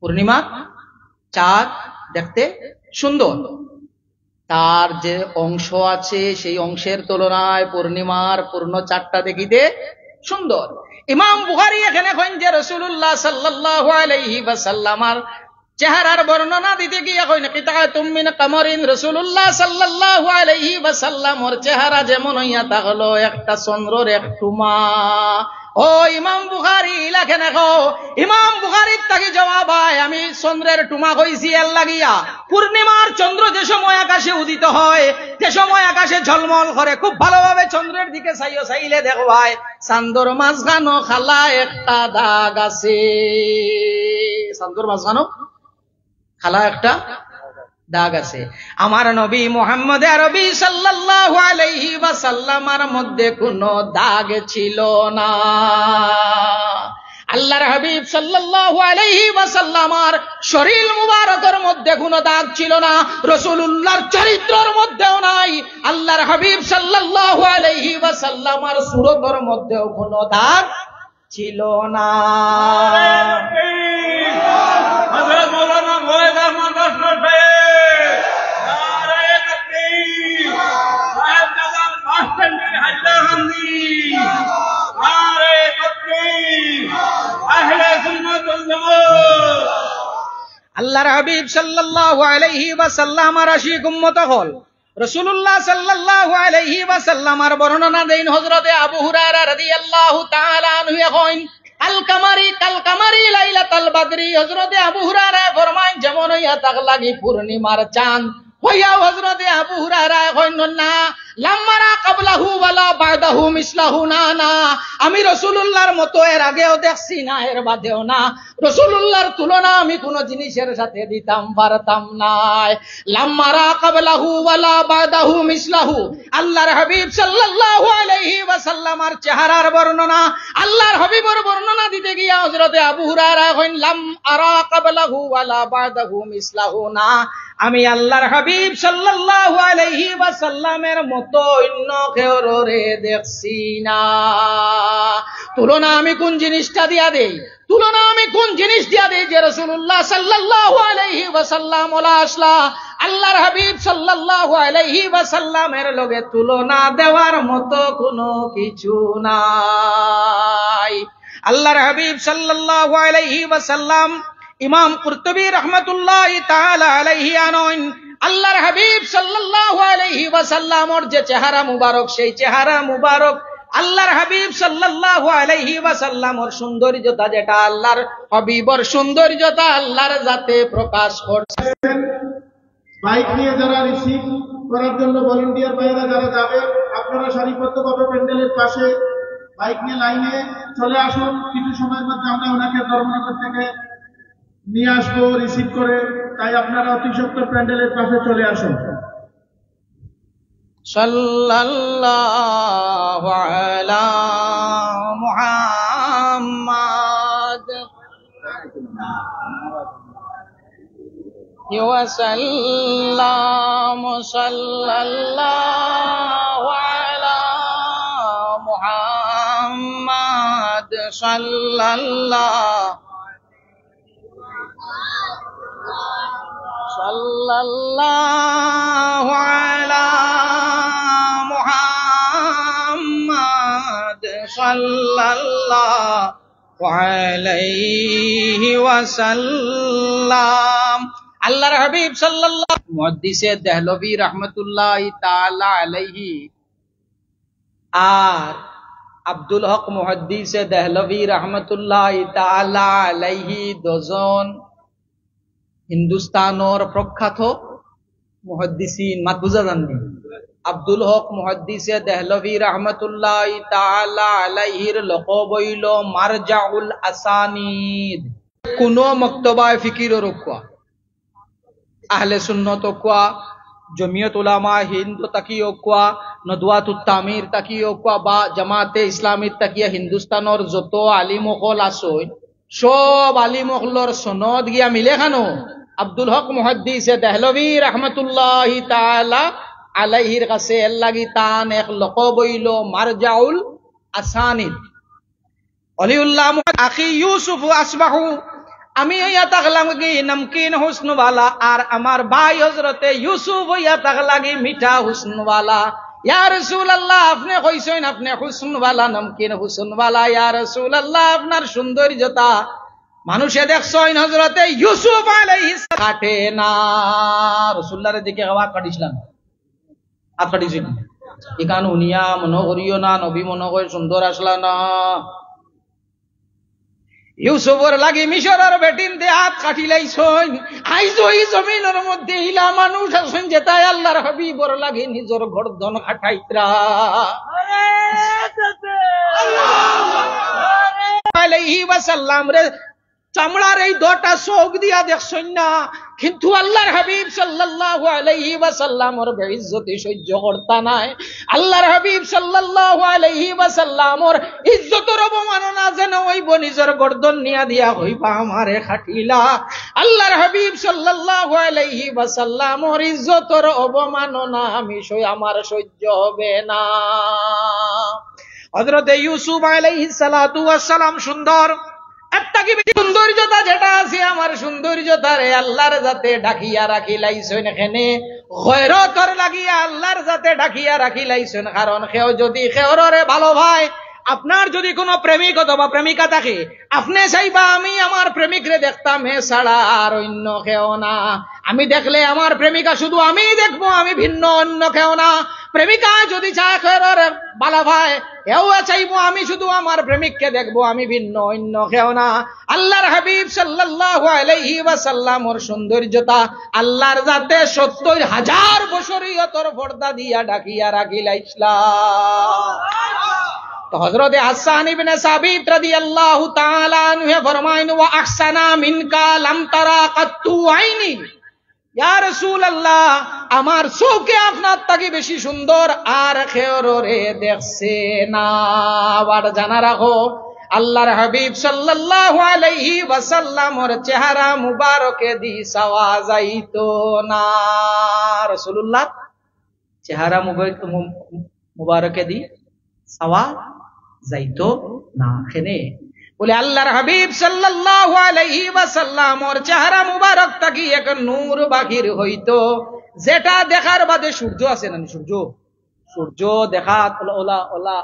পূর্ণিমা চাঁদ দেখতে সুন্দর, তার যে অংশ আছে সেই অংশের তুলনায় পূর্ণিমার পূর্ণ চাঁদটা দেখিতে সুন্দর। ইমাম বুখারী এখানে কইন যে রাসূলুল্লাহ সাল্লাল্লাহু আলাইহি ওয়াসাল্লামের চেহারার বর্ণনা দিতে গিয়ে কইন কিতাতুম মিন কামারিন, রাসূলুল্লাহ সাল্লাল্লাহু আলাইহি ওয়াসাল্লামের চেহারা যেমন হইয়া থাকলো একটা চন্দ্রের এক টুমা। ও ইমাম বুখারী লেখেন, ইমাম বুখারীর তাকে জবাব হয়, আমি চন্দ্রের টুমা কইছি এর লাগিয়া পূর্ণিমার চন্দ্র যে সময় আকাশে উদিত হয়, যে সময় আকাশে ঝলমল করে, খুব ভালোভাবে চন্দ্রের দিকে চাইলে দেখবাই চান্দর মাঝখানো খালা একটা দাগ আছে। চান্দর মাঝখানো খালা একটা দাগ আছে। আমার নবী মুহাম্মদ আরবি সাল্লাল্লাহু আলাইহি ওয়াসাল্লামের মধ্যে কোনো দাগ ছিল না। আল্লাহর হাবিব সাল্লাল্লাহু আলাইহি ওয়াসাল্লামের শরীর মুবারকের মধ্যে কোনো দাগ ছিল না, রাসূলুল্লাহর চরিত্রের মধ্যেও নাই, আল্লাহর হাবিব সাল্লাল্লাহু আলাইহি ওয়াসাল্লামের সুরতের মধ্যেও কোনো দাগ ছিল না। হযরত মাওলানা মুয়াজ্জ আহমদ রশদ আল্লাহর হাবিব সাল্লাল্লাহু আলাইহি ওয়াসাল্লামের আশিক উম্মত হল রাসূলুল্লাহ সাল্লাল্লাহু আলাইহি ওয়াসাল্লামের বর্ণনা দেন হযরতে আবু হুরায়রা রাদিয়াল্লাহু তাআলা আনহু কইন কাল কামারি লাইলাতুল বদরি, হযরতে আবু হুরায়রা ফরমায় যেমন হইয়া তাক লাগি পূর্ণিমার চাঁদ হইয়া। হযরতে আবু হুরায়রা কইন না লাম্মারা ক্বাবলাহু ওয়ালা বাদাহু মিসলাহু, না আমি রাসূলুল্লাহর মতো এর আগেও দেখছি না এর বাদেও না, রাসূলুল্লাহর তুলনা আমি কোন জিনিসের সাথে দিতাম পারতাম না। লাম্মারা ক্বাবলাহু ওয়ালা বাদাহু মিসলাহু, আল্লাহর হাবিব সাল্লাল্লাহু আলাইহি ওয়াসাল্লামের চেহারার বর্ণনা, আল্লাহর হাবিবের বর্ণনা দিতে গিয়া হযরতে আবু হুরায়রা কইন লাম আরা ক্বাবলাহু ওয়ালা বাদাহু মিসলাহু, না আমি আল্লাহর হাবিব সাল্লাল্লাহু আলাইহি ওয়াসাল্লামের মতো অন্য কেউরে দেখছি না। তুলনা আমি কোন জিনিসটা দিয়া দেই, যে রাসূলুল্লাহ সাল্লাল্লাহু আলাইহি ওয়াসাল্লাম ওলা আসলা আল্লাহর হাবিব সাল্লাল্লাহু আলাইহি ওয়াসাল্লামের লগে তুলনা দেওয়ার মতো কোনো কিছু নাই। আল্লাহর হাবিব সাল্লাল্লাহু আলাইহি ওয়াসাল্লাম ইমাম কুরতুবী রাহমাতুল্লাহি তাআলা আলাইহি আনন আল্লাহর হাবিব সাল্লাল্লাহু আলাইহি ওয়াসাল্লামের যে চেহারা মুবারক, সেই চেহারা মুবারক আল্লাহর হাবিব সাল্লাল্লাহু আলাইহি ওয়াসাল্লামের সৌন্দর্যতা, যেটা আল্লাহর হাবিবের সৌন্দর্যতা আল্লাহর জাতে প্রকাশ করছে।
বাইক নিয়ে যারা রিসিভ করার জন্য ভলান্টিয়ার ভাইরা যারা যাবে, আপনারা সারিবদ্ধভাবে প্যান্ডেলের পাশে বাইক নিয়ে লাইনে চলে আসুন। কিছু সময়ের মধ্যে আমরা ওনাকে ধর্মনগর থেকে নিয়ে আসবো রিসিভ করে, তাই আপনারা অতি সত্বর প্যান্ডেলের পাশে চলে আসুন।
সাল্লাল্লাহু আলা মুহাম্মাদ ওয়া সাল্লাম, সাল্লাল্লাহু আলা মুহাম্মাদ সাল্লাল্লাহু আলা মুহাম্মাদ সাল্লাল্লাহু আলাইহি ওয়াসাল্লাম। আল্লাহর হাবিব সাল্লাল্লাহু মুহাদ্দিসে দেহলভী রাহমাতুল্লাহি তাআলা আলাইহি আর আব্দুল হক মুহাদ্দিসে দেহলভী রাহমাতুল্লাহি তাআলা আলাইহি দুজন হিন্দুস্তানের প্রখ্যাত মুহাদ্দিসিন মাতবুজা জাননি আব্দুল হক মুহাদ্দিসে দেহলভি রহমতুল্লাহ তাআলা আলাইহির লকব হইল মারজাউল আসানিদ। কোন মক্তবায় ফিকিরের কোয়া, আহলে সুন্নত কোয়া, জমিয়ত উলামা হিন্দ তাকিও কোয়া, নদওয়াতুত তামির তাকিও কোয়া বা জামাতে ইসলামীর তাকিয়া হিন্দুস্তানের যত আলিম হল আসই সব আলিম হলর সনদ গিয়া মিলে খানো আব্দুল হক মুহাদ্দিসে দেহলভি রহমতুল্লাহ তাআলা আলাইহির কাছে এর লাগি তান এক লকব হইল মারজাউল আসানিদ। অলিউল্লাহ আখি ইউসুফ আসবাহু, আমি হইয়া থাকলাম কি নমকিন হুসনওয়ালা, আর আমার ভাই হযরতে ইউসুফ হইয়া থাকলা কি মিঠা হুসনওয়ালা। ইয়া রাসূলুল্লাহ, আপনি কইছেন আপনি হুসনওয়ালা, নমকিন হুসনওয়ালা। ইয়া রাসূলুল্লাহ, আপনার সৌন্দর্যতা মানুষে দেখছেন হযরতে ইউসুফ আলাইহিস সালাম কাটে না। রাসূলুল্লাহর দিকে হাওয়া কাটিছিলাম, হাত কাটিছিল এখান উনিয়া মনে করিও না, নবী মনে করে সুন্দর আসলা না। ইউসুফর লাগি মিশরের বেটিন দে হাত কাটিলাইছন। আইজ ওই জমিনের মধ্যে ইলা মানুষ আছেন যেটাই আল্লাহর হাবিবর লাগি নিজের গর্দন খাটাইতরা আলাইহি ওয়াসাল্লাম রে চামড়ার এই দুটা চোখ দিয়া দেখছন না, কিন্তু আল্লাহর হাবিব সাল্লাল্লাহু আলাইহি ওয়াসাল্লামর বেইজ্জতি সহ্য করতা নাই। আল্লাহর হাবিব সাল্লাল্লাহু আলাইহি ওয়াসাল্লামর ইজ্জতের অবমাননা যেন হইব নিজের গর্দন নিয়া দিয়া হইবা আমারে খাটিলা। আল্লাহর হাবিব সাল্লাল্লাহু আলাইহি ওয়াসাল্লামর ইজ্জতের অবমাননা আমি আমার সহ্য হবে না। হযরত ইউসুফ আলাইহিস সালাতু ওয়াস সালাম সুন্দর, এত্তাকি সৌন্দর্যতা যেটা আছে আমার সৌন্দর্যতারে আল্লাহর যাতে ডাকিয়া রাখি লাইছেন, এখানে গয়রতর লাগিয়া আল্লাহর যাতে ডাকিয়া রাখি লাইছেন। কারণ কেউ যদি কেউরে ভালো ভাই, আপনার যদি কোনো প্রেমিক অথবা প্রেমিকা থাকে, আপনি চাইবা আমি আমার প্রেমিকরে দেখতাম হে ছাড়া আর অন্য কেউ না। আমি দেখলে আমার প্রেমিকা শুধু আমি দেখবো, আমি ভিন্ন অন্য কেউ না। প্রেমিকা যদি চায় কেউরে ভালো ভাই, এও চাইবো আমি শুধু আমার প্রেমিককে দেখবো, আমি ভিন্ন অন্য কেউ না। আল্লাহর হাবিব সাল্লাল্লাহু আলাইহি ওয়াসাল্লামর সৌন্দর্যতা আল্লাহর যাতে ৭০,০০০ বছরিয়তর পর্দা দিয়া ডাকিয়া রাখিলাইছলা। তো হযরতে হাসান ইবনে সাবিত রাদিয়াল্লাহু তাআলা আনহু ফরমায়েন ওয়া আহসানা মিনকা লাম তারা কাত্তু আইনি। ইয়া রাসূলুল্লাহ, আমার চোখে আপনার থেকে বেশি সুন্দর আর কেউরে দেখছে না। আবার জানা রাখো আল্লাহর হাবিব সাল্লাল্লাহু আলাইহি ওয়াসাল্লামর চেহারা মুবারকে দি সাওয়া যাইতো না। রাসূলুল্লাহ চেহারা মুবারকে দি সাওয়া যাইতো না। এখানে বলে আল্লাহর হাবিব সাল্লাল্লাহু আলাইহি ওয়াসাল্লামর চেহারা মুবারক থাকি এক নূর বাহির হইতো, যেটা দেখার বাদে সূর্য আছে না, সূর্য দেখা ওলা ওলা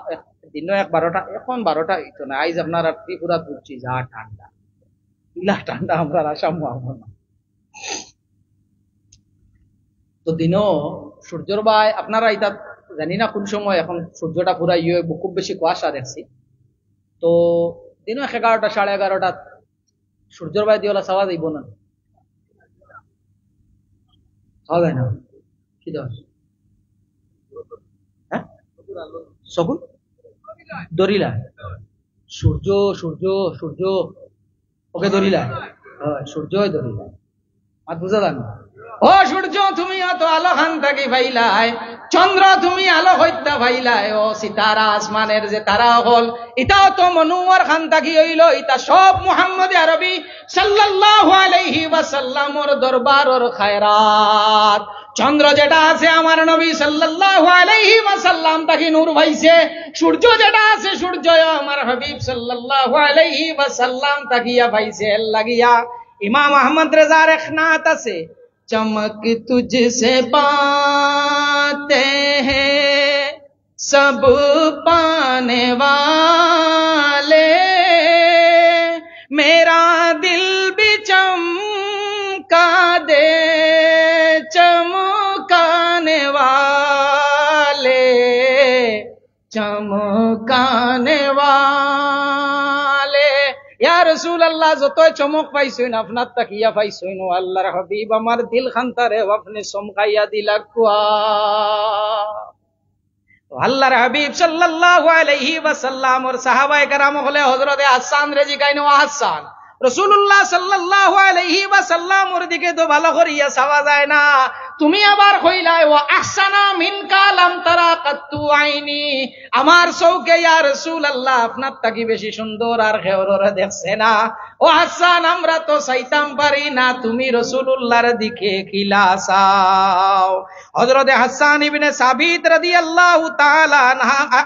দিন ১-১২টা, এখন 12টা হইতো না। আইজ আপনার ত্রিপুরা ঘুরছি, যা ঠান্ডা, ইলা ঠান্ডা আমরা আসাম না। তো দিনও সূর্যর বাই আপনারা এটা জানি না কোন সময়, এখন সূর্যটা পুরা খুব বেশি কুয়াশা দেখছি। তো দিনও ১১টা ১১:৩০ সূর্যর বাই দিয়ে চাওয়া যাইব না, চাওয়া যায় না। কি দেওয়া হ্যাঁ চকুন দরিলা সূর্য সূর্য সূর্য ওকে দরিলা, সূর্য দরিলা মাত বুঝা যান। ও সূর্য তুমি অত আলো খান থাকি ভাইলাই, চন্দ্র তুমি আলো হইতা ভাইলাই, ও সিতারা আসমানের যে তারা হল এটাও তো মনুয়ার খান থাকি হইল। এটা সব মুহাম্মদ আরবি সাল্লাল্লাহু আলাইহি ওয়াসাল্লামর দরবারর খায়রাত। চন্দ্র যেটা আছে আমার নবী সাল্লাল্লাহু আলাইহি ওয়াসাল্লাম তাকে নূর ভাইছে। সূর্য যেটা আছে সূর্য আমার হাবিব সাল্লাল্লাহু আলাইহি ওয়াসাল্লাম তাকিয়া ভাইছে লাগিয়া। ইমাম আহমদ রেজার এক নাত আছে, चमक तुझसे पाते हैं सब पाने वाले, मेरा दिल भी चमका दे चमकाने वाले, चमकाने वाले। या রাসূলুল্লাহ যতই চমক পাইছেন আপনার তাকিয়া পাইছেন ও আল্লাহর হাবিব আমার দিল খান্তারে আপনি চমকাইয়া দিলা কুয়া আল্লাহর হাবিব সাল্লাল্লাহু আলাইহি ওয়াসাল্লাম ওর সাহাবায়ে কেরাম হলে হযরতে হাসান রে জিগাইন ও হাসান রাসূলুল্লাহ সাল্লাল্লাহু আলাইহি ওয়াসাল্লাম ওর দিকে তো ভালো করিয়া চাওয়া যায় না তুমি আবার কইলাই ও আহসানা মিনকা লাম তারা কাত্তু আইনি আমার চৌকে ইয়া রাসূলুল্লাহ আপনার তাকি বেশি সুন্দর আর খেওরে দেখছে না ও হাসান আমরা তো চাইতাম পারি না তুমি রাসূলুল্লাহর দিকে কিলা চাও হযরতে হাসান ইবনে সাবিত রাদিয়াল্লাহু তাআলা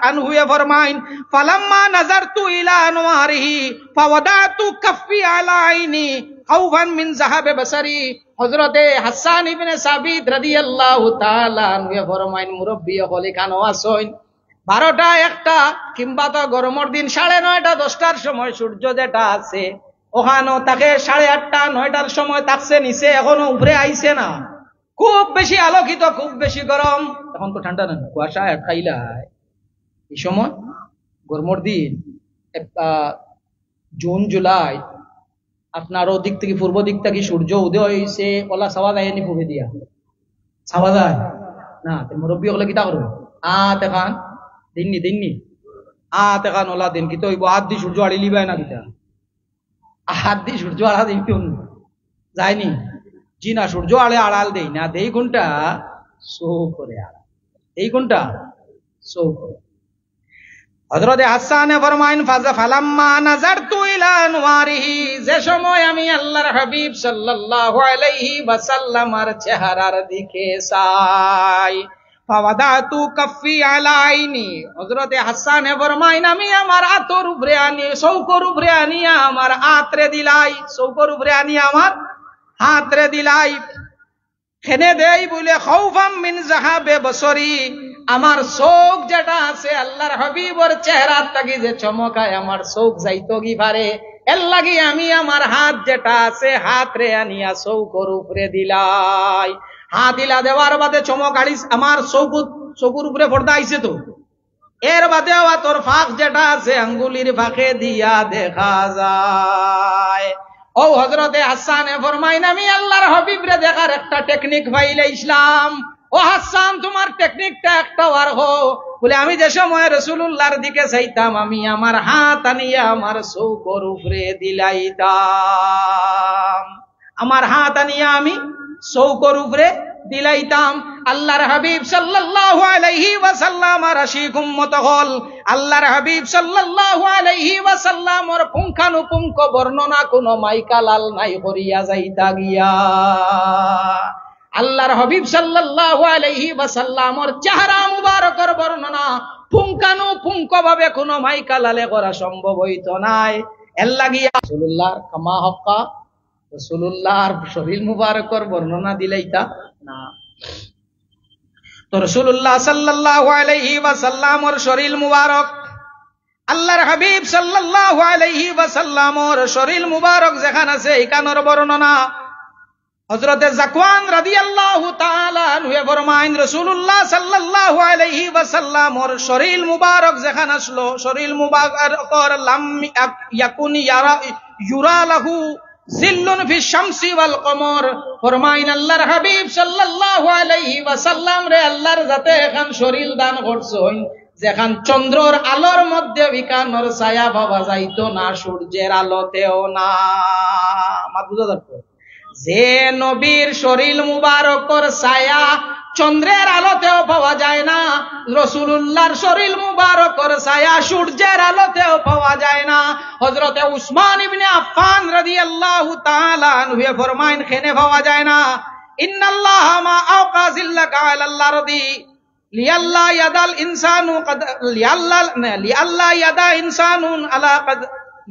আনহু ফরমাইন ফালাম্মা নাযারতু ইলা আনওয়ারিহি ফাওয়াদাতু কাফি আলা আইনি খাউফান মিন যাহাবে বাসারি হযরতে হাসান ইবনে সাবিত রাদিয়াল্লাহু তাআলা আনহু ফরমাইন মুরব্বি হলে কানো আসইন 12টা 1টা কিংবা তো গরমের দিন 9:30 10টার সময় সূর্য যেটা আছে ওখানো তাকে 8:30 9টার সময় তাকছে নিচে এখনো উপরে আইছে না খুব বেশি আলোকিত খুব বেশি গরম এখন তো ঠান্ডা না কুয়াশা আটকাইলাই এই সময় গরমের দিন জুন জুলাই আপনার ওদিক থেকে পূর্ব দিক থেকে সূর্য উদয় হয়েছে ওলা ছাওয়া যায়নি পুবে দিয়া ছাওয়া যায় না মুরব্বী হলে কিতা করবে এখন দিননি এখন ওলা দিন কি তো হাত দি সূর্য আড়ি লিবাই না কিতা হাত দি সূর্য আড়া দিন যায়নি জি না সূর্য আড়ে আড়াল দেই না দেই কোনটা সো করে আড়াল এই কোনটা সো করে হযরতে হাসানে ফরমাইন ফালাম্মা নাযারতু ইলা আনওয়ারিহি যে সময় আমি আল্লাহর হাবিব সাল্লাল্লাহু আলাইহি ওয়াসাল্লামের চেহারার দিকে চাই ফাওয়াদাতু কাফি আলা আইনি হযরতে হাসানে ফরমাইন আমি আমার আতর উপরে আনি চৌকর উপরে আনিয়া আমার হাতরে দিলাই চৌকর উপরে আনিয়া আমার হাতরে দিলাই খেনে দেই বলে খাউফাম মিন যাহাবে বসরি আমার চোখ যেটা আছে আল্লাহর হাবিবর চেহারার তাকি যে চমকায় আমার চোখ যাইতো কি পারে এর লাগি আমি আমার হাত যেটা আছে হাত রে আনিয়া চৌকর উপরে দিলাই হাত দিলা দেওয়ার বাদে চমক আড়িস আমার চৌকুর উপরে পর্দা আইছে তো এর বাদেও তোর ফাঁক যেটা আছে আঙ্গুলির ফাঁকে দিয়া দেখা যায় ও হযরতে হাসানে ফরমাইন আমি আল্লাহর হাবিবরে দেখার একটা টেকনিক পাইলে ইসলাম ও হাসান তোমার টেকনিকটা একটা আর হো বলে আমি যে সময় রাসূলুল্লাহর দিকে চাইতাম আমি আমার হাত আনিয়া আমার চৌকর উপরে দিলাইতাম আমার হাত আনিয়া আমি চৌকর উপরে দিলাইতাম আল্লাহর হাবিব সাল্লাল্লাহু আলাইহি ওয়াসাল্লাম আর আশিক উম্মত হল আল্লাহর হাবিব সাল্লাল্লাহু আলাইহি ওয়াসাল্লামর পুঙ্খানুপুঙ্খ বর্ণনা কোন মাইকালাল নাই করিয়া যাইতা গিয়া আল্লাহর হাবিব সাল্লাল্লাহু আলাইহি ওয়াসাল্লামর চেহারা মুবারকের বর্ণনা পুঙ্খানুপুঙ্খ ভাবে কোন মাইকালালে করা সম্ভব হইতো নাই এর লাগিয়া রাসূলুল্লাহর কামা হক্কা রাসূলুল্লাহর শরীর মুবারকের বর্ণনা দিলাইতা না তো রাসূলুল্লাহ সাল্লাল্লাহু আলাইহি ওয়াসাল্লামর শরীর মুবারক আল্লাহর হাবিব সাল্লাল্লাহু আলাইহি ওয়াসাল্লামর শরীর মুবারক যেখানে আছে এখানের বর্ণনা হযরতে যাকওয়ান রাদিয়াল্লাহু তাআলা আনহু ফরমাইন রাসূলুল্লাহ সাল্লাল্লাহু আলাইহি ওয়াসাল্লামর শরীর মুবারক যেখানে আসলো শরীর মুবারকর লাম ইয়াকুন ইউরা লাহু জিল্লুন ফি শামসি ওয়াল কমর ফরমাইন আল্লাহর হাবিব সাল্লাল্লাহু আলাইহি ওয়াসাল্লাম রে আল্লাহর জাতে এখন শরীর দান করছেন যেখান চন্দ্রর আলোর মধ্যে বিকানোর ছায়া পাওয়া যাইতো না সূর্যের আলোতেও না মাত বুঝা যাচ্ছে যে নবীর শরীর মুবারকর ছায়া চন্দ্রের আলোতেও পাওয়া যায় না রাসূলুল্লাহর শরীর মুবারকর ছায়া সূর্যের আলোতেও পাওয়া যায় না হযরতে উসমান ইবনে আফফান রাদিয়াল্লাহু তাআলা আনহু ফরমাইন খেনে পাওয়া যায় না ইন্নাল্লাহা মা আওকাজিল্লাকা আলাল আরদি লিআল্লা ইয়াদাল ইনসানু কদ লিআল্লা ইয়াদা ইনসানুন আলা কদ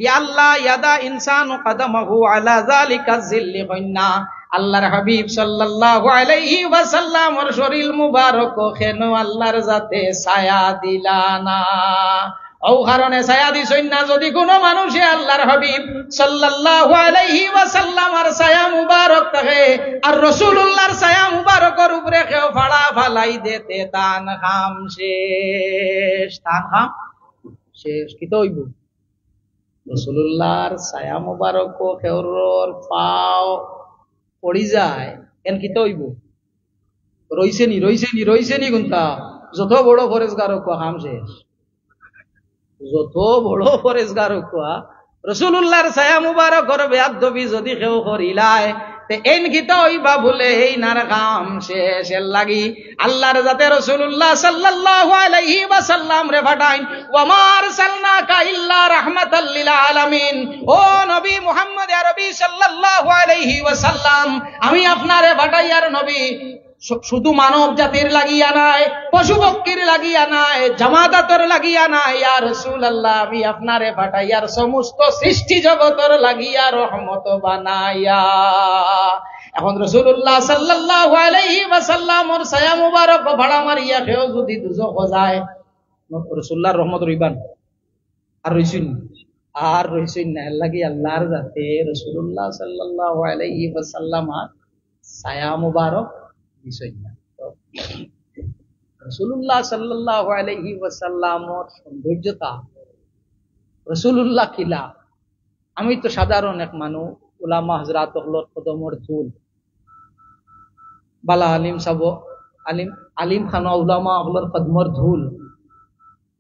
লিআল্লা ইয়াদা ইনসানু কদমাহু আলা যালিকা জিল্লি কইনা আল্লাহর হাবিব সাল্লাল্লাহু আলাইহি ওয়াসাল্লামর শরীর মুবারক কেন আল্লাহর জাতে ছায়া দিলানা ও কারণে ছায়া দিছইন না যদি কোনো মানুষে আল্লাহর হাবিব সাল্লাল্লাহু আলাইহি ওয়াসাল্লামর ছায়া মুবারক থাকে আর রাসূলুল্লাহর ছায়া মুবারকের উপরে কেউ ফাড়া ফালাই দিতে তান খাম শেষ কি তো হইব রাসূলুল্লাহর ছায়া মুবারক খেওরর পাও পড়ি যায় এন কি তৈব রইছে নি গুনতা যত বড় ফরেজগার কাম শেষ যত বড় ফরেজগার রাসূলুল্লাহর ছায়া মুবারক করবে আদবি যদি কেউ করিলায় তে এন কি তৈবা বলে এই নার কাম শেষ এর লাগি আল্লাহর জাতে রাসূলুল্লাহ সাল্লাল্লাহু আলাইহি ওয়াসাল্লাম রে ফাটাইন ওয়া মা আরসালনাকা ইল্লা রাহমাতাল লিল আলামিন। ও নবী মুহাম্মদ আরবি সাল্লাল্লাহু আলাইহি ওয়াসাল্লাম, আমি আপনারে ফাটাইয়ার নবী শুধু মানব জাতির লাগিয়া নাই, পশু পক্ষীর লাগিয়া নাই, জামাতাতর লাগিয়া নাই, ইয়া রাসূলুল্লাহ আমি আপনারে পাঠাইয়ার সমস্ত সৃষ্টি জগতর লাগিয়া রহমত বানাইয়া। এখন রাসূলুল্লাহ সাল্লাল্লাহু আলাইহি ওয়াসাল্লামর ছায়া মুবারক ভাড়া মারিয়া কেউ যদি দুজখ যায় রাসূলুল্লাহর রহমত রইবান আর রইছেন না লাগি আল্লাহর জাতে রাসূলুল্লাহ সাল্লাল্লাহু আলাইহি ওয়াসাল্লামার ছায়া মুবারক রাসূলুল্লাহ সাল্লাল্লাহু আলাইহি ওয়াসাল্লামর সৌন্দর্যতা রাসূলুল্লাহ কিলা। আমি তো সাধারণ এক মানুষ, উলামা হযরত হলর কদমর ধুল বালা আলিম সাব আলিম খান উলামা হলর কদমর ধুল।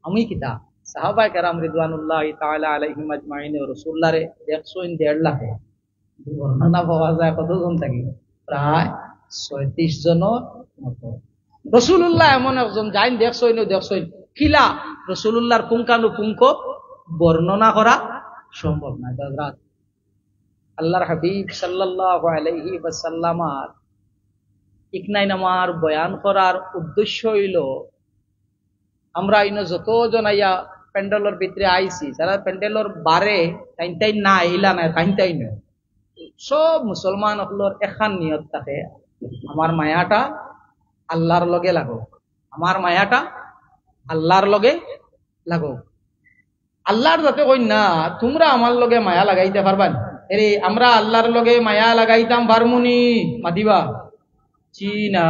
আমি কিতা সাহাবায়ে কেরাম রিদওয়ানুল্লাহি তাআলা আলাইহিম আজমাইন রাসূলুল্লাহরে 150 লাখে বর্ণনা পাওয়া যায় কতজন থাকি প্রায় 36 জনের মতো। রাসূলুল্লাহ এমন একজন যাইন দেখছইন কিলা রাসূলুল্লাহর পুঙ্খানুপুঙ্খ বর্ণনা করা সম্ভব না। হযরত আল্লাহর হাবিব সাল্লাল্লাহু আলাইহি ওয়াসাল্লামার ইকনাই নামার বয়ান করার উদ্দেশ্য হইল আমরা ইনো যতজন আইয়া প্যান্ডেলর ভিতরে আইছি, যারা প্যান্ডেলর বারে তাইন না আইলা না তাইন সব মুসলমান হলর এখান নিয়ত থাকে আমার মায়াটা আল্লাহর লগে লাগো, আমার মায়াটা আল্লাহর লগে লাগো। আল্লাহর যাতে কই না তোমরা আমার লগে মায়া লাগাইতে পারবা না, এরে আমরা আল্লাহর লগে মায়া লাগাইতাম পারমুনি মাদিবা চিনা,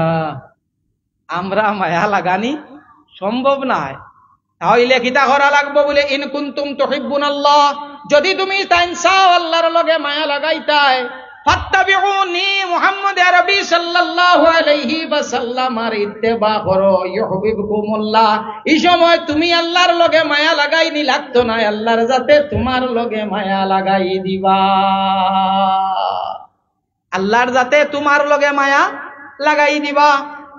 আমরা মায়া লাগানি সম্ভব নাই। তাহলে কিতা করা লাগবো বলে ইন কুনতুম তুহিব্বুনাল্লাহ, যদি তুমি তাইন চাও আল্লাহর লগে মায়া লাগাইতাই ফাত্তাবিউনি মুহাম্মদ আরবি সাল্লাল্লাহু আলাইহি ওয়াসাল্লাম আর ইত্তেবা করো ইউহিব্বুকুমুল্লাহ। এই সময় তুমি আল্লাহর লগে মায়া লাগাইনি লাগতো না, আল্লাহর যাতে তোমার লগে মায়া লাগাই দিবা, আল্লাহর যাতে তোমার লগে মায়া লাগাই দিবা।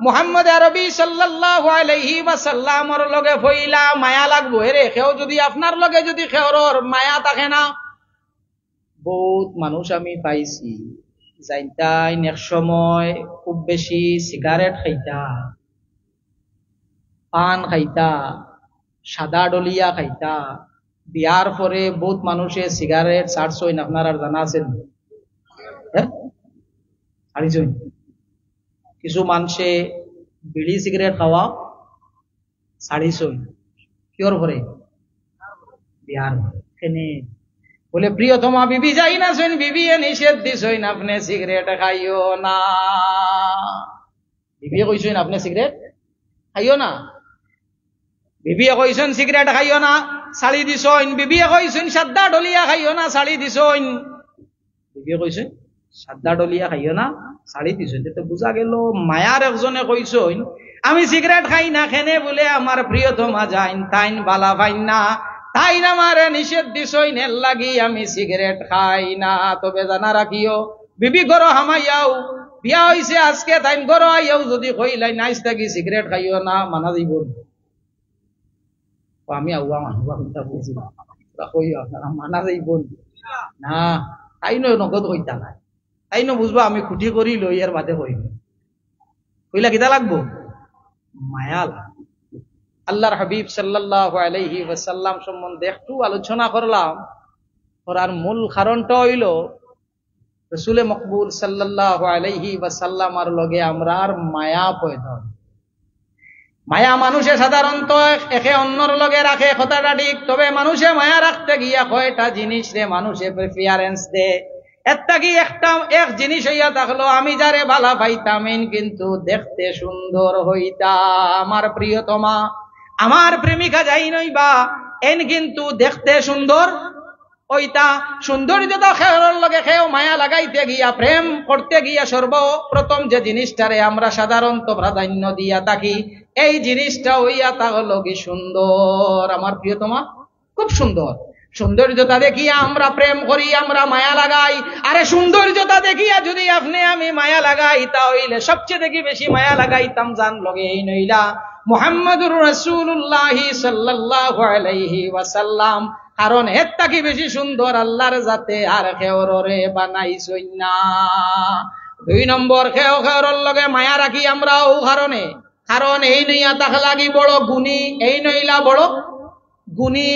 মুহাম্মদ আরবি সাল্লাল্লাহু আলাইহি ওয়াসাল্লামর লগে ফইলা মায়া লাগবো, এরে কেউ যদি আপনার লগে যদি কেউর মায়া থাকে না। বহুত মানুষ আমি পাইছি যাইতাইন এক সময় খুব বেশি সিগারেট খাইতা, পান খাইতা, সাদা ডলিয়া খাইতা, বিয়ার পরে বহুত মানুষে সিগারেট ছাড়ছইন, আপনার আর জানা আছেন ছাড়িছইন। কিছু মানুষে বিড়ি সিগারেট খাওয়া ছাড়িছইন, কিয়র পরে বিয়ার এনে বলে প্রিয়তমা বিবি যাই না শুন, বিবি এ নিষেধ দিছইন আপনি সিগারেট খাইও না, বিবি কইছেন আপনি সিগারেট খাইও না, বিবি কইছেন সিগারেট খাইও না ছাড়ি দিছইন, বিবি কইছেন সাদা ডলিয়া খাইও না ছাড়ি দিছইন, বিবি কইছেন সাদা ডলিয়া খাইও না ছাড়ি দিছইন। তো বুঝা গেল মায়ার একজনে কইছইন আমি সিগারেট খাই না খেনে বলে আমার প্রিয়তমা যাইন তাইন বালা পাইন না, তাই না মারে নিষেধ দিছইন এর লাগি আমি সিগারেট খাই না। তবে জানা রাখিও বিবি গরো হামাইয়াও বিয়া হইছে আজকে তাইন গরো আইয়াও যদি কইলাই নাইস থাকি সিগারেট খাইও না মানা যাইব। আমি আউয়া মানুষ বুঝি মানা যাইব না, তাই নগদ কইতা নাই, তাই বুঝবা আমি খুঁটি করি লই এর বাদে কইব কইলা কিতা লাগবো মায়া লাগবো। আল্লাহর হাবিব সাল্লাল্লাহু আলাইহি ওয়াসাল্লাম সম্বন্ধে একটু আলোচনা করলাম, করার মূল কারণটা হইল রাসূলে মকবুল সাল্লাল্লাহু আলাইহি ওয়াসাল্লামের লগে আমরার মায়া পয়দা। মায়া মানুষে সাধারণত একে অন্যর লগে রাখে, কথাটা ঠিক, তবে মানুষে মায়া রাখতে গিয়া কয়টা জিনিস রে মানুষে প্রেফারেন্স দে। একটা কি এক জিনিস হইয়া থাকলো আমি যারে ভালা পাইতাম কিন্তু দেখতে সুন্দর হইতা, আমার প্রিয়তমা আমার প্রেমিকা যাই নইবা এন কিন্তু দেখতে সুন্দর ওইটা সৌন্দর্যতা খেয়ার লগে খেয়েও মায়া লাগাইতে গিয়া প্রেম করতে গিয়া সর্বপ্রথম যে জিনিসটারে আমরা সাধারণত প্রাধান্য দিয়া থাকি, এই জিনিসটা হইয়া তা হলো কি সুন্দর। আমার প্রিয়তমা, খুব সুন্দর। সৌন্দর্যতা দেখিয়া আমরা প্রেম করি, আমরা মায়া লাগাই। আরে সৌন্দর্যতা দেখিয়া যদি আপনি আমি মায়া লাগাই, তাহলে সবচেয়ে দেখি বেশি মায়া লাগাইতাম জান লগে এই নইলা মুহাম্মদুর রাসূলুল্লাহ সাল্লাল্লাহু আলাইহি ওয়াসাল্লাম। কারণ এর থেকে বেশি সুন্দর আল্লাহর জাতে আর কেউরে বানাইছই না। 2 নম্বর কেউর লগে মায়া রাখি আমরা ও কারণে, কারণ এই নইয়া তাক লাগি বড় গুণী, এই নইলা বড় গুণী।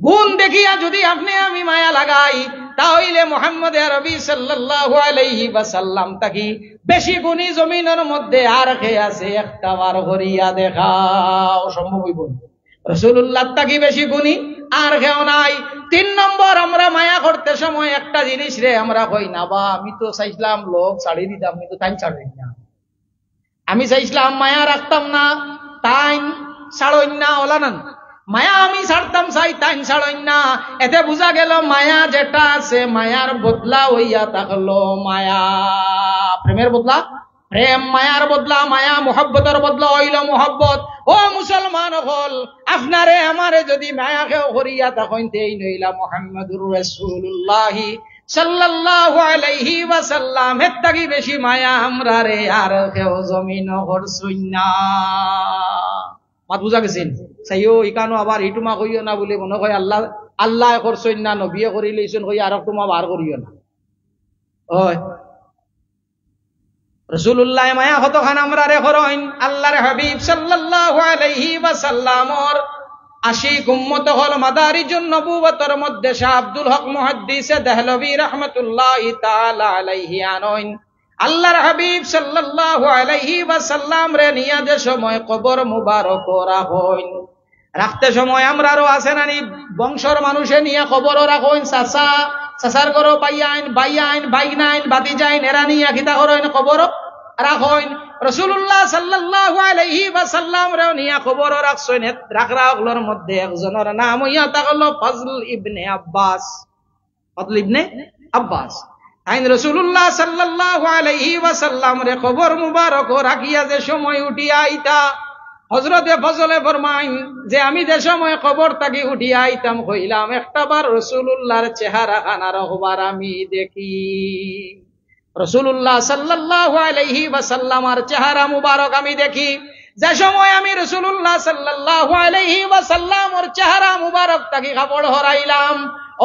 গুণ দেখিয়া যদি আপনি আমি মায়া লাগাই, তাহলে মুহাম্মদ আরবি সাল্লাল্লাহু আলাইহি ওয়াসাল্লাম তাকি বেশি গুণী জমিনের মধ্যে আর কে আছে একটা বার করিয়া দেখাও, সম্ভব হইব? রাসূলুল্লাহ তাকি বেশি গুণী আর কেউ নাই। 3 নম্বর, আমরা মায়া করতে সময় একটা জিনিস রে আমরা কই না, বা আমি তো চাইছিলাম লোক ছাড়ি দিতাম, আমি তো তাই ছাড়ি না। আমি চাইছিলাম মায়া রাখতাম না, তাই ছাড়ই না, ওলা না। মায়া আমি ছাড়তাম চাই, তাই ছাড়ই না। এতে বোঝা গেল মায়া যেটা আছে, মায়ার বদলা হইয়া থাকলো মায়া। প্রেমের বদলা প্রেম, মায়ার বদলা মায়া, মোহব্বতের বদলা হইল মোহব্বত। ও মুসলমান হল, আপনারে আমারে যদি মায়াকে করিয়া তখন এই নইলা মুহাম্মদুর রাসূলুল্লাহ সাল্লাল্লাহু আলাইহি ওয়াসাল্লাম এর থেকে বেশি মায়া আমরা রে আর কেউ জমিন করছই না। মাত বুঝা গেছেন? চাইও ইকানো আবার ইটুমা কইও না বলে মনে হয় আল্লাহ আল্লাহ করছই না, নবিয়ে করি লইছেন কই আর তোমা বার করিও না। ওই রাসূলুল্লাহ মায়া কতখান আমরা রে করইন। আল্লাহর হাবিব সাল্লাল্লাহু আলাইহি ওয়াসাল্লামর আশিক উম্মত হল মাদারিজুন নবুওয়াতের মধ্যে শাহ আব্দুল হক মুহাদ্দিসে দেহলভী রাহমাতুল্লাহি তাআলা আলাইহি আনইন। আল্লাহর হাবিব সাল্লাল্লাহু আলাইহি ওয়াসাল্লাম রে নিয়া যে সময় কবর মুবারক রাখইন, রাখতে সময় আমরারও আছে নানি বংশর মানুষে নিয়ে কবর রাখইন। চাচা চাচার ঘর পাইয়াইন, বাইয়াইন, বাইনাইন, বাতিজাইন, এরা নিয়ে খিতা করইন কবর রাখইন। রাসূলুল্লাহ সাল্লাল্লাহু আলাইহি ওয়াসাল্লাম রে নিয়া কবর রাখছেন। রাখরাগুলোর মধ্যে একজনের নাম হইয়া থাকলো ফজল ইবনে আব্বাস। ফজল ইবনে আব্বাস আইন রাসূলুল্লাহ সাল্লাল্লাহু আলাইহি ওয়াসাল্লাম রে কবর মুবারক রাখিয়া যে সময় উঠিয়া আইতা, হযরতে ফজলে ফরমাইন যে আমি যে সময় কবর থাকি উঠিয়া আইতাম, কইলাম একটাবার রাসূলুল্লাহর চেহারা খানার হবার আমি দেখি। রাসূলুল্লাহ সাল্লাল্লাহু আলাইহি ওয়াসাল্লামের চেহারা মুবারক আমি দেখি। যে সময় আমি রাসূলুল্লাহ সাল্লাল্লাহু আলাইহি ওয়াসাল্লামের চেহারা মুবারক থাকি কাপড় হরাইলাম,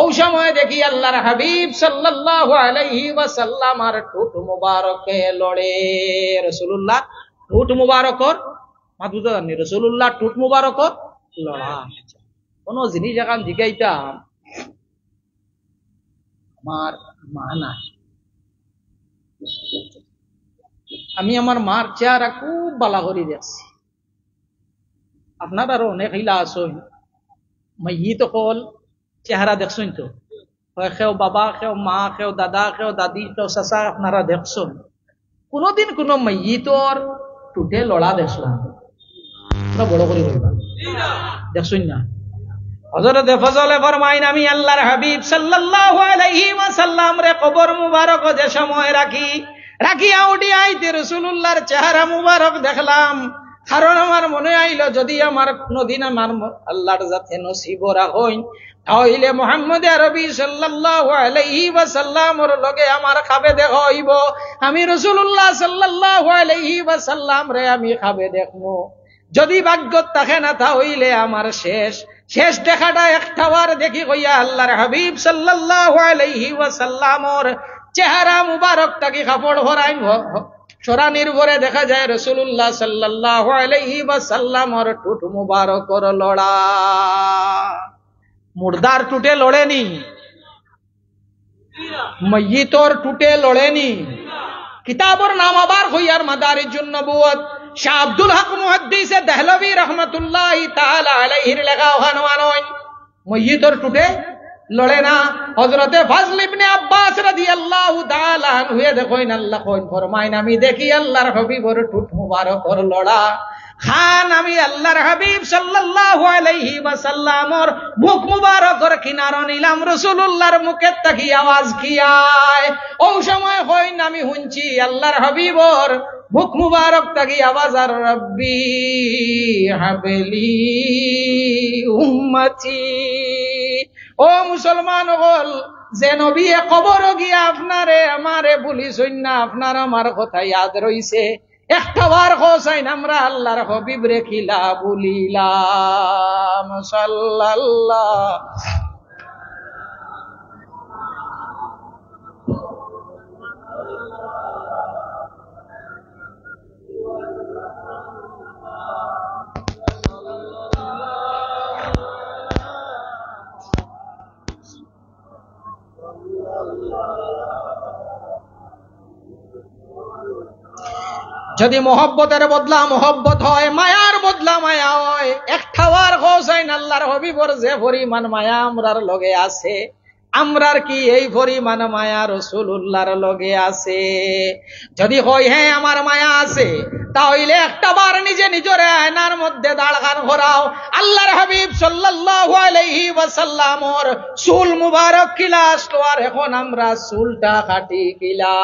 ওই সময় দেখি আল্লাহর হাবিব সাল্লাল্লাহু আলাইহি ওয়াসাল্লামের ঠোঁট মুবারকে লড়ে। রাসূলুল্লাহ ঠোঁট মুবারকর মাতুদা জানি, রাসূলুল্লাহ ঠোঁট মুবারকর লড়া। কোন জিনিস এখন জিগাইতাম, আমার মা নাই, আমি আমার মার চেহারা খুব বালা করে দেখছি। আপনার আরো অনেক হিলা আসুন, মাইয়িত কল চেহারা দেখছেন তো, কেউ বাবা, কেউ মা, কেউ দাদা, কেউ দাদি, কেউ চাচা, আপনারা দেখছেন। কোনদিন কোন মাইয়িতর টুটে লড়া দেখলাম বড় করে রইবা দেখছেন না? হযরত ফজলে ফরমাইন আমি আল্লাহর হাবিব সাল্লাল্লাহু আলাইহি ওয়াসাল্লাম রে কবর মুবারক যে সময় রাখিয়া উঠি আইতে রাসূলুল্লাহর চেহারা মুবারক দেখলাম। কারণ আমার মনে আইলো যদি আমার কোনদিন আমার আল্লাহর জাতে নসিব রাখইন, তাহলে মুহাম্মদ আরবি সাল্লাল্লাহু আলাইহি ওয়াসাল্লামর লগে আমার খাবে দেখা হইব। আমি রাসূলুল্লাহ সাল্লাল্লাহু আলাইহি ওয়াসাল্লাম রে আমি খাবে দেখবো। যদি ভাগ্যত থাকে না তাহলে আমার শেষ দেখাটা একটাবার দেখি কইয়া আল্লাহর হাবিব সাল্লাল্লাহু আলাইহি ওয়াসাল্লামর চেহারা মুবারকটাকে কাপড় ভরাইন সরানির ভরে দেখা যায় রাসূলুল্লাহ সাল্লাল্লাহু আলাইহি ওয়াসাল্লামর ঠোঁট মুবারকর লড়া। মুর্দার টুটে লড়েনি, মাইয়িতর টুটে লড়েনি। কিতাবর নাম আবার হইয়ার মাদারিজুন নবুওয়াত শাহ আব্দুল হক মুহাদ্দিসে দেহলভী রাহমাতুল্লাহি তাআলা আলাইহির লেখা ওখানে আনইন মাইয়িতর টুটে লড়ে না। হযরতে ফজল ইবনে আব্বাস রাদিয়াল্লাহু তাআলা আনহু দেখেন আল্লাহ কইন ফরমাইন আমি দেখি আল্লাহর হাবিবর ঠোঁট মুবারকর লড়া। খান আমি আল্লাহর হাবিব সাল্লাল্লাহু আলাইহি ওয়াসাল্লামর মুখ মুবারকর কিনারো নিলাম, রাসূলুল্লাহর মুখের তাকি আওয়াজ কি আয়। ওই সময় হইন আমি শুনছি আল্লাহর হাবিবর মুখ মুবারক তাকি আওয়াজ, আর রব্বি হাবলি উম্মতি। ও মুসলমান হল, যে নবী কবর গিয়া আপনারে আমারে বলিছই না, আপনার আমার কথা ইয়াদ রইছে, একটা বার হোসাইন আমরা আল্লাহর হাবিব রেখিলা বলিলাম সাল্লাল্লাহ। যদি মোহব্বতের বদলা মোহব্বত হয়, মায়ার বদলা মায়া হয়, একটা বার হোসাইন আল্লাহর হাবিবর যে পরিমাণ মায়া আমরার লগে আছে, আমরার কি এই পরিমাণ মায়া রাসূলুল্লাহর লগে আছে? যদি হয় হ্যাঁ আমার মায়া আছে, তাহলে একটা বার নিজে নিজের আয়নার মধ্যে দাঁড়ান করাও, আল্লাহর হাবিব সাল্লাল্লাহু আলাইহি ওয়াসাল্লামর চুল মুবারক কিলা আসলো, আর এখন আমরা চুলটা কাটি কিলা।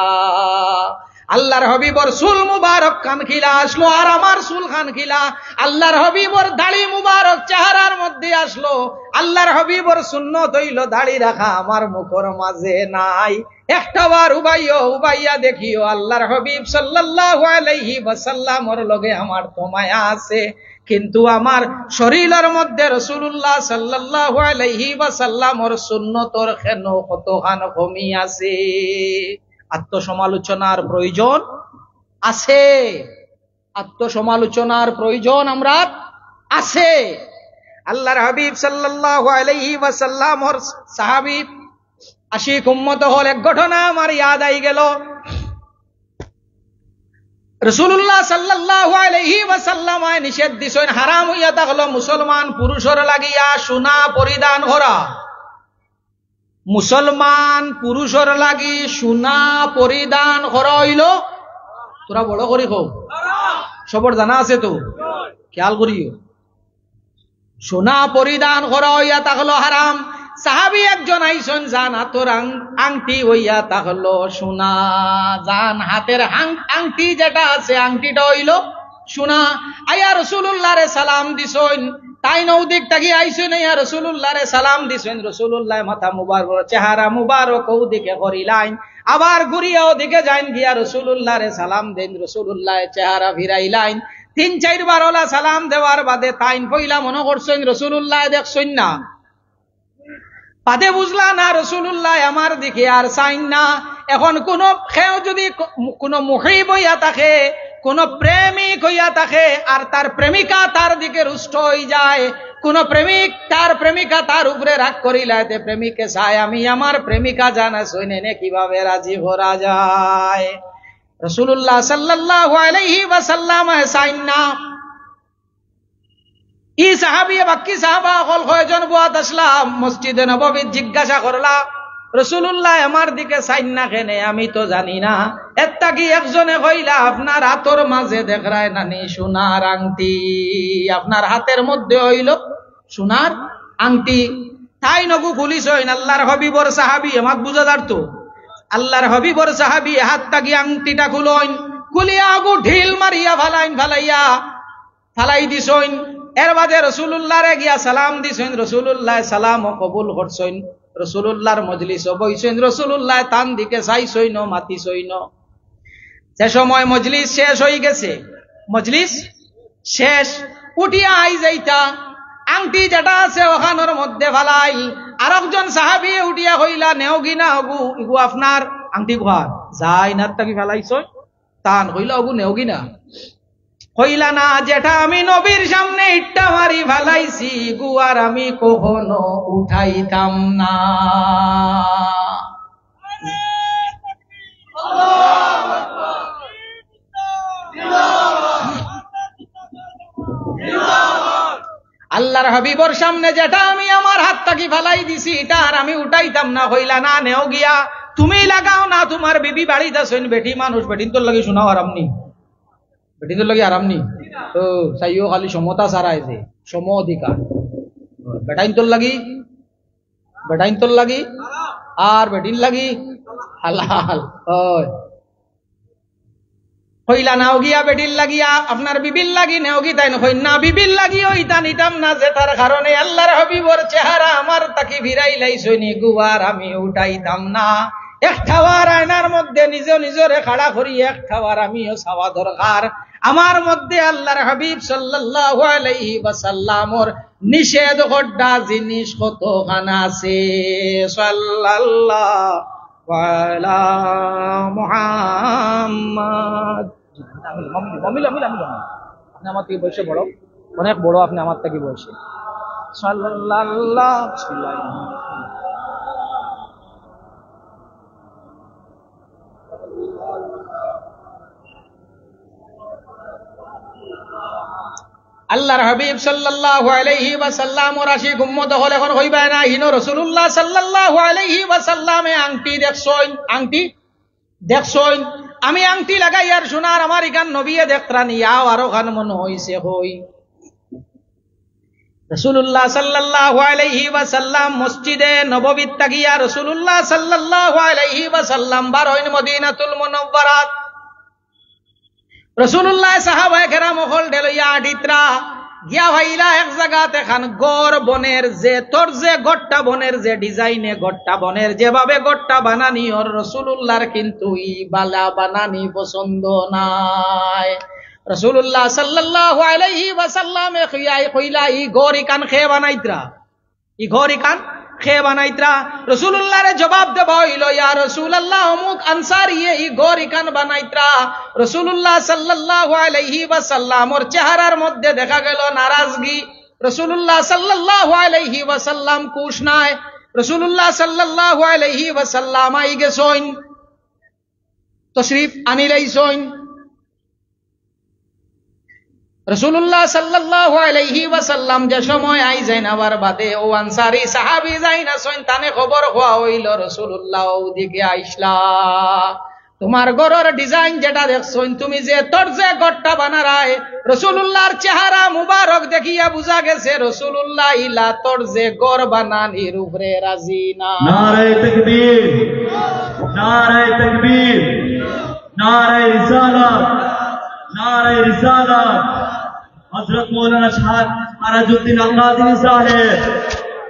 আল্লাহর হাবিবর চুল মুবারক খান খিলা আসলো, আর আমার চুল খান খিলা। আল্লাহর হাবিবর দাড়ি মুবারক চেহারার মধ্যে আসলো, আল্লাহর হাবিবর সুন্নত হইল দাড়ি রাখা, আমার মুখের মাঝে নাই। একটা বার উবাইয়া দেখিও আল্লাহর হাবিব সাল্লাল্লাহু আলাইহি ওয়াসাল্লামর লগে আমার তো মায়া আছে, কিন্তু আমার শরীরের মধ্যে রাসূলুল্লাহ সাল্লাল্লাহু আলাইহি ওয়াসাল্লামর সুন্নতর কেন কতখান কমি আছে। আত্মসমালোচনার প্রয়োজন আছে, আত্মসমালোচনার প্রয়োজন আমরা আছে। আল্লাহর হাবিব সাল্লাল্লাহু আলাইহি ওয়াসাল্লামর সাহাবী আশিক উম্মত হল এক ঘটনা আমার ইয়াদ আই গেল। রাসূলুল্লাহ সাল্লাল্লাহু আলাইহি ওয়াসাল্লাম নিষেধ দিছেন, হারাম হইয়া থাকলো মুসলমান পুরুষের লাগিয়া সোনা পরিধান করা। মুসলমান পুরুষের লাগি সোনা পরিধান করা হইল, তোরা বড় করি কও, সবর জানা আছে তো, খেয়াল করিও। সোনা পরিধান করা হইয়া থাকলো হারাম। সাহাবী একজন আইসন, জান হাতের আংটি হইয়া থাকলো সোনা, জান হাতের আংটি যেটা আছে আংটিটা হইল সোনা। আয়া রাসূলুল্লাহরে সালাম দিছেন, তাই নৌদিক তাকি আইসেন, ইয়া রাসূলুল্লাহরে সালাম দিছেন। রাসূলুল্লাহ মাথা মুবারক চেহারা মুবারক ওদিকে করিলাইন, আবার ঘুরিয়া ওদিকে যাইন, গিয়া রাসূলুল্লাহরে সালাম দেন। রাসূলুল্লাহ চেহারা ফিরাইলাইন। 3-4 বার ওলা সালাম দেওয়ার বাদে তাইন পইলা মনে করছেন রাসূলুল্লাহ দেখছেন না, বাদে বুঝলা না রাসূলুল্লাহ আমার দিকে আর চাইন না। এখন কোন খেও যদি কোন মুহিব হইয়া থাকে, কোন প্রেমিক হইয়া থাকে, আর তার প্রেমিকা তার দিকে রুষ্ট হয়ে যায়, কোন প্রেমিক তার প্রেমিকা তার উপরে রাগ করিলাতে প্রেমিককে চায় আমি আমার প্রেমিকা জানা শুনে কিভাবে রাজি করা যায়। রাসূলুল্লাহ সাল্লাল্লাহু আলাইহি ওয়াসাল্লাম চাইন না। ই সাহাবী বাকি সাহাবা হল কয়জন বুয়াত আসলাম মসজিদে নববীত জিজ্ঞাসা করলা, রাসূলুল্লাহ আমার দিকে চাইন না কেনে? আমি তো জানি না। একটা কি একজনে কইলা, আপনার হাতের মাঝে দেখায় নানি সোনার আংটি, আপনার হাতের মধ্যে হইল সোনার আংটি। তাই নগু খুলিস আল্লাহর হাবিবর সাহাবী, আমাক বুঝা যারতো আল্লাহর হাবিবর সাহাবী হাতটা কি আংটিটা খুলইন, খুলিয়া আগু ঢিল মারিয়া ফালাই দিছইন। এর বাদে রাসূলুল্লাহরে গিয়া সালাম দিছেন, রাসূলুল্লাহ সালাম কবুল করছেন, রাসূলুল্লাহর মজলিসে বইছেন, রাসূলুল্লাহ তান দিকে চাইছইন মাতিছইন। যে সময় মজলিস শেষ হয়ে গেছে, মজলিস শেষ, উঠিয়া আই যাইতা আংটি যেটা আছে ওখানোর মধ্যে ফালাই। আরেকজন সাহাবী উঠিয়া কইলা, নেওগি না ওগু, ইগু আপনার আংটি ঘর যাই না তাকি ফেলাইছই, তান কইলা ওগু নেওগি না। কইলা না, যেটা আমি নবীর সামনে ইট্টা মারি ফেলাইছি গু আর আমি কখনো উঠাইতাম না। আল্লাহর হাবিবর সামনে যেটা আমি আমার হাত তাকি ফেলাই দিছি এটা আর আমি উঠাইতাম না। কইলা না, নেও গিয়া তুমি লাগাও না, তোমার বিবি বাড়িতে আছেন, বেটি মানুষ, বেটিন তোর লাগে শোনাও আরাম নি, বেটিন তোর লাগে আরাম নি। তো চাইও খালি সমতা ছাড়াই যে সম অধিকার বেটাইন তোর লাগি আর বেটিন লাগি হালাল হইলা নাও গিয়া বেটির লাগিয়া আপনার বিবিল লাগি নেও গি তাই নয় না বিবিল লাগি ওইটা নিতাম না যে তার কারণে আল্লাহর হাবিবর চেহারা আমার তাকে ভিড়াই লাইছনি গুয়ার আমি উঠাইতাম না একটাবার আয়নার মধ্যে নিজরে খাড়া করি একটাবার আমিও চাওয়া দরকার আমার মধ্যে আল্লাহর হাবিব সাল্লাল্লাহু আলাইহি ওয়াসাল্লামর নিষেধ করা জিনিস কতখান আছে সাল্লাল্লাহু আলা মুহাম্মদ মমিল আপনি আমার থেকে বয়সে বড় অনেক বড় আপনি আমার থেকে বয়সে সাল্লাল্লাহু আল্লাহর হাবিব সাল্লাল্লাহু আলাইহি ওয়াসাল্লাম ওর আশিক উম্মত হলে এখন হইবা না হিনো রাসূলুল্লাহ সাল্লাল্লাহু আলাইহি ওয়াসাল্লামে আংটি দেখছইন আমি আংটি লাগাই আর সোনার আমার ইকান নবিয়ে দেখত্রানি আও আরো খান মন হইছে হই রাসূলুল্লাহ সাল্লাল্লাহু আলাইহি ওয়াসাল্লাম মসজিদে নববীত তাকিয়া রাসূলুল্লাহ সাল্লাল্লাহু আলাইহি ওয়াসাল্লাম বারইন মদিনাতুল মুনাওয়ারাত রাসূলুল্লাহ সাহাবায়ে কেরাম হল ডেলইয়া আডিত্রা গিয়া ভাইলা এক জায়গাতে খান গড় বনের যে তোর যে গড়টা বনের যে ডিজাইনে গড়টা বনের যেভাবে গড়টা বানানি ওর রাসূলুল্লাহর কিন্তু ই বালা বানানি পছন্দ নাই রাসূলুল্লাহ সাল্লাল্লাহু আলাইহি ওয়াসাল্লামে কইলা ই গড় ইকান খেয়ে বানাইত্রা ই গড় ইকান খেয়ে বানাইত্রা রাসূলুল্লাহরে জবাব দেব হইল ইয়া রাসূলুল্লাহ অমুক আনসারী ই গড় ইকান বানাইত্রা রাসূলুল্লাহ সাল্লাল্লাহু আলাইহি ওয়াসাল্লাম ওর চেহারার মধ্যে দেখা গেল নারাজগি রাসূলুল্লাহ সাল্লাল্লাহু আলাইহি ওয়াসাল্লাম খুশ নাই রাসূলুল্লাহ সাল্লাল্লাহু আলাইহি ওয়াসাল্লাম আই গেছইন তশরিফ আনিলাইছইন রাসূলুল্লাহ সাল্লাল্লাহু আলাইহি ওয়াসাল্লাম যে সময় আই যাইন আবার বাদে ও আনসারী সাহাবী যাইনা সইন তানে খবর হওয়া হইল রাসূলুল্লাহ ওদিকে আইসলা তোমার গড়ের ডিজাইন যেটা দেখছইন তুমি যে তোর যে গড়টা বানারায় রাসূলুল্লাহর চেহারা মুবারক দেখিয়া বুঝা গেছে রাসূলুল্লাহ ইলা তোর যে গড় বানানির উপরে রাজি না
নারে তাকবীর নারে তাকবীর নারে রিসালাত নারে রিসালাত হযরত মাওলানা শাহরাজউদ্দিন আল কাদেরী সাহেব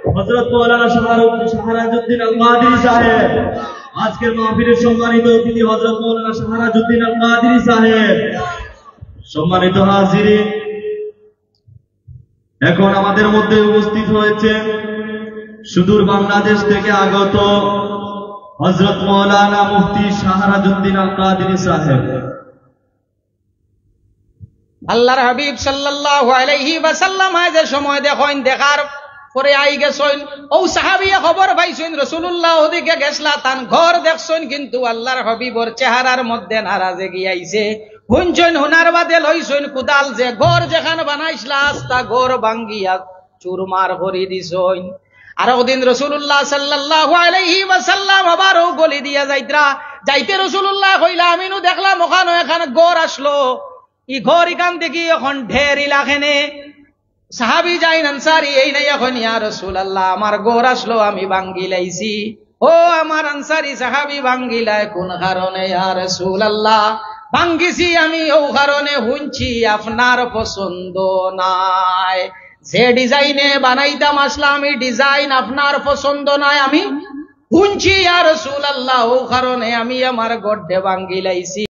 হযরত মাওলানা শাহরাজউদ্দিন আল কাদেরী সাহেব আজকের মাহফিলের সম্মানিত অতিথি হযরত মাওলানা শাহরাজউদ্দিন আল কাদেরী সাহেব সম্মানিত হাজিরিন এখন আমাদের মধ্যে উপস্থিত হয়েছে সুদূর বাংলাদেশ থেকে আগত হযরত মাওলানা মুফতি শাহরাজউদ্দিন আল কাদেরী সাহেব
আল্লাহর হাবিব সাল্লাল্লাহু আলাইহি ওয়াসাল্লাম যে সময় দেখেন দেখার পরে আই গেছইন ও সাহাবীয়ে খবর পাইছেন রাসূলুল্লাহ ওদিকে গেছলা তান ঘর দেখছইন কিন্তু আল্লাহর হাবিবর চেহারার মধ্যে নারাজে গিয়াইছে হুনছইন হুনার বাদে লইছইন কুদাল যে ঘর যেখানে বানাইছলা আস্তা ঘর ভাঙ্গিয়া চুরমার করে দিছইন আর ওদিন রাসূলুল্লাহ সাল্লাল্লাহু আলাইহি ওয়াসাল্লাম আবারও গলি দিয়া যাইতে রাসূলুল্লাহ কইলা আমিনু দেখলাম ওখানে এখানে ঘর আসলো ই ঘর ইকান দেখি এখন ঢের ইলাখানে সাহাবী যাইন আনসারী এই নাই এখন ইয়া রাসূলুল্লাহ আমার ঘর আসলো আমি ভাঙ্গি লাইছি ও আমার আনসারী সাহাবী ভাঙ্গিলায় কোন কারণে ইয়া রাসূলুল্লাহ ভাঙ্গিছি আমি ও কারণে হুনছি আপনার পছন্দ নাই যে ডিজাইনে বানাইতাম আসলাম আমি ডিজাইন আপনার পছন্দ নাই আমি হুনছি ইয়া রাসূলুল্লাহ ও কারণে আমি আমার গড়ে ভাঙ্গি লাইছি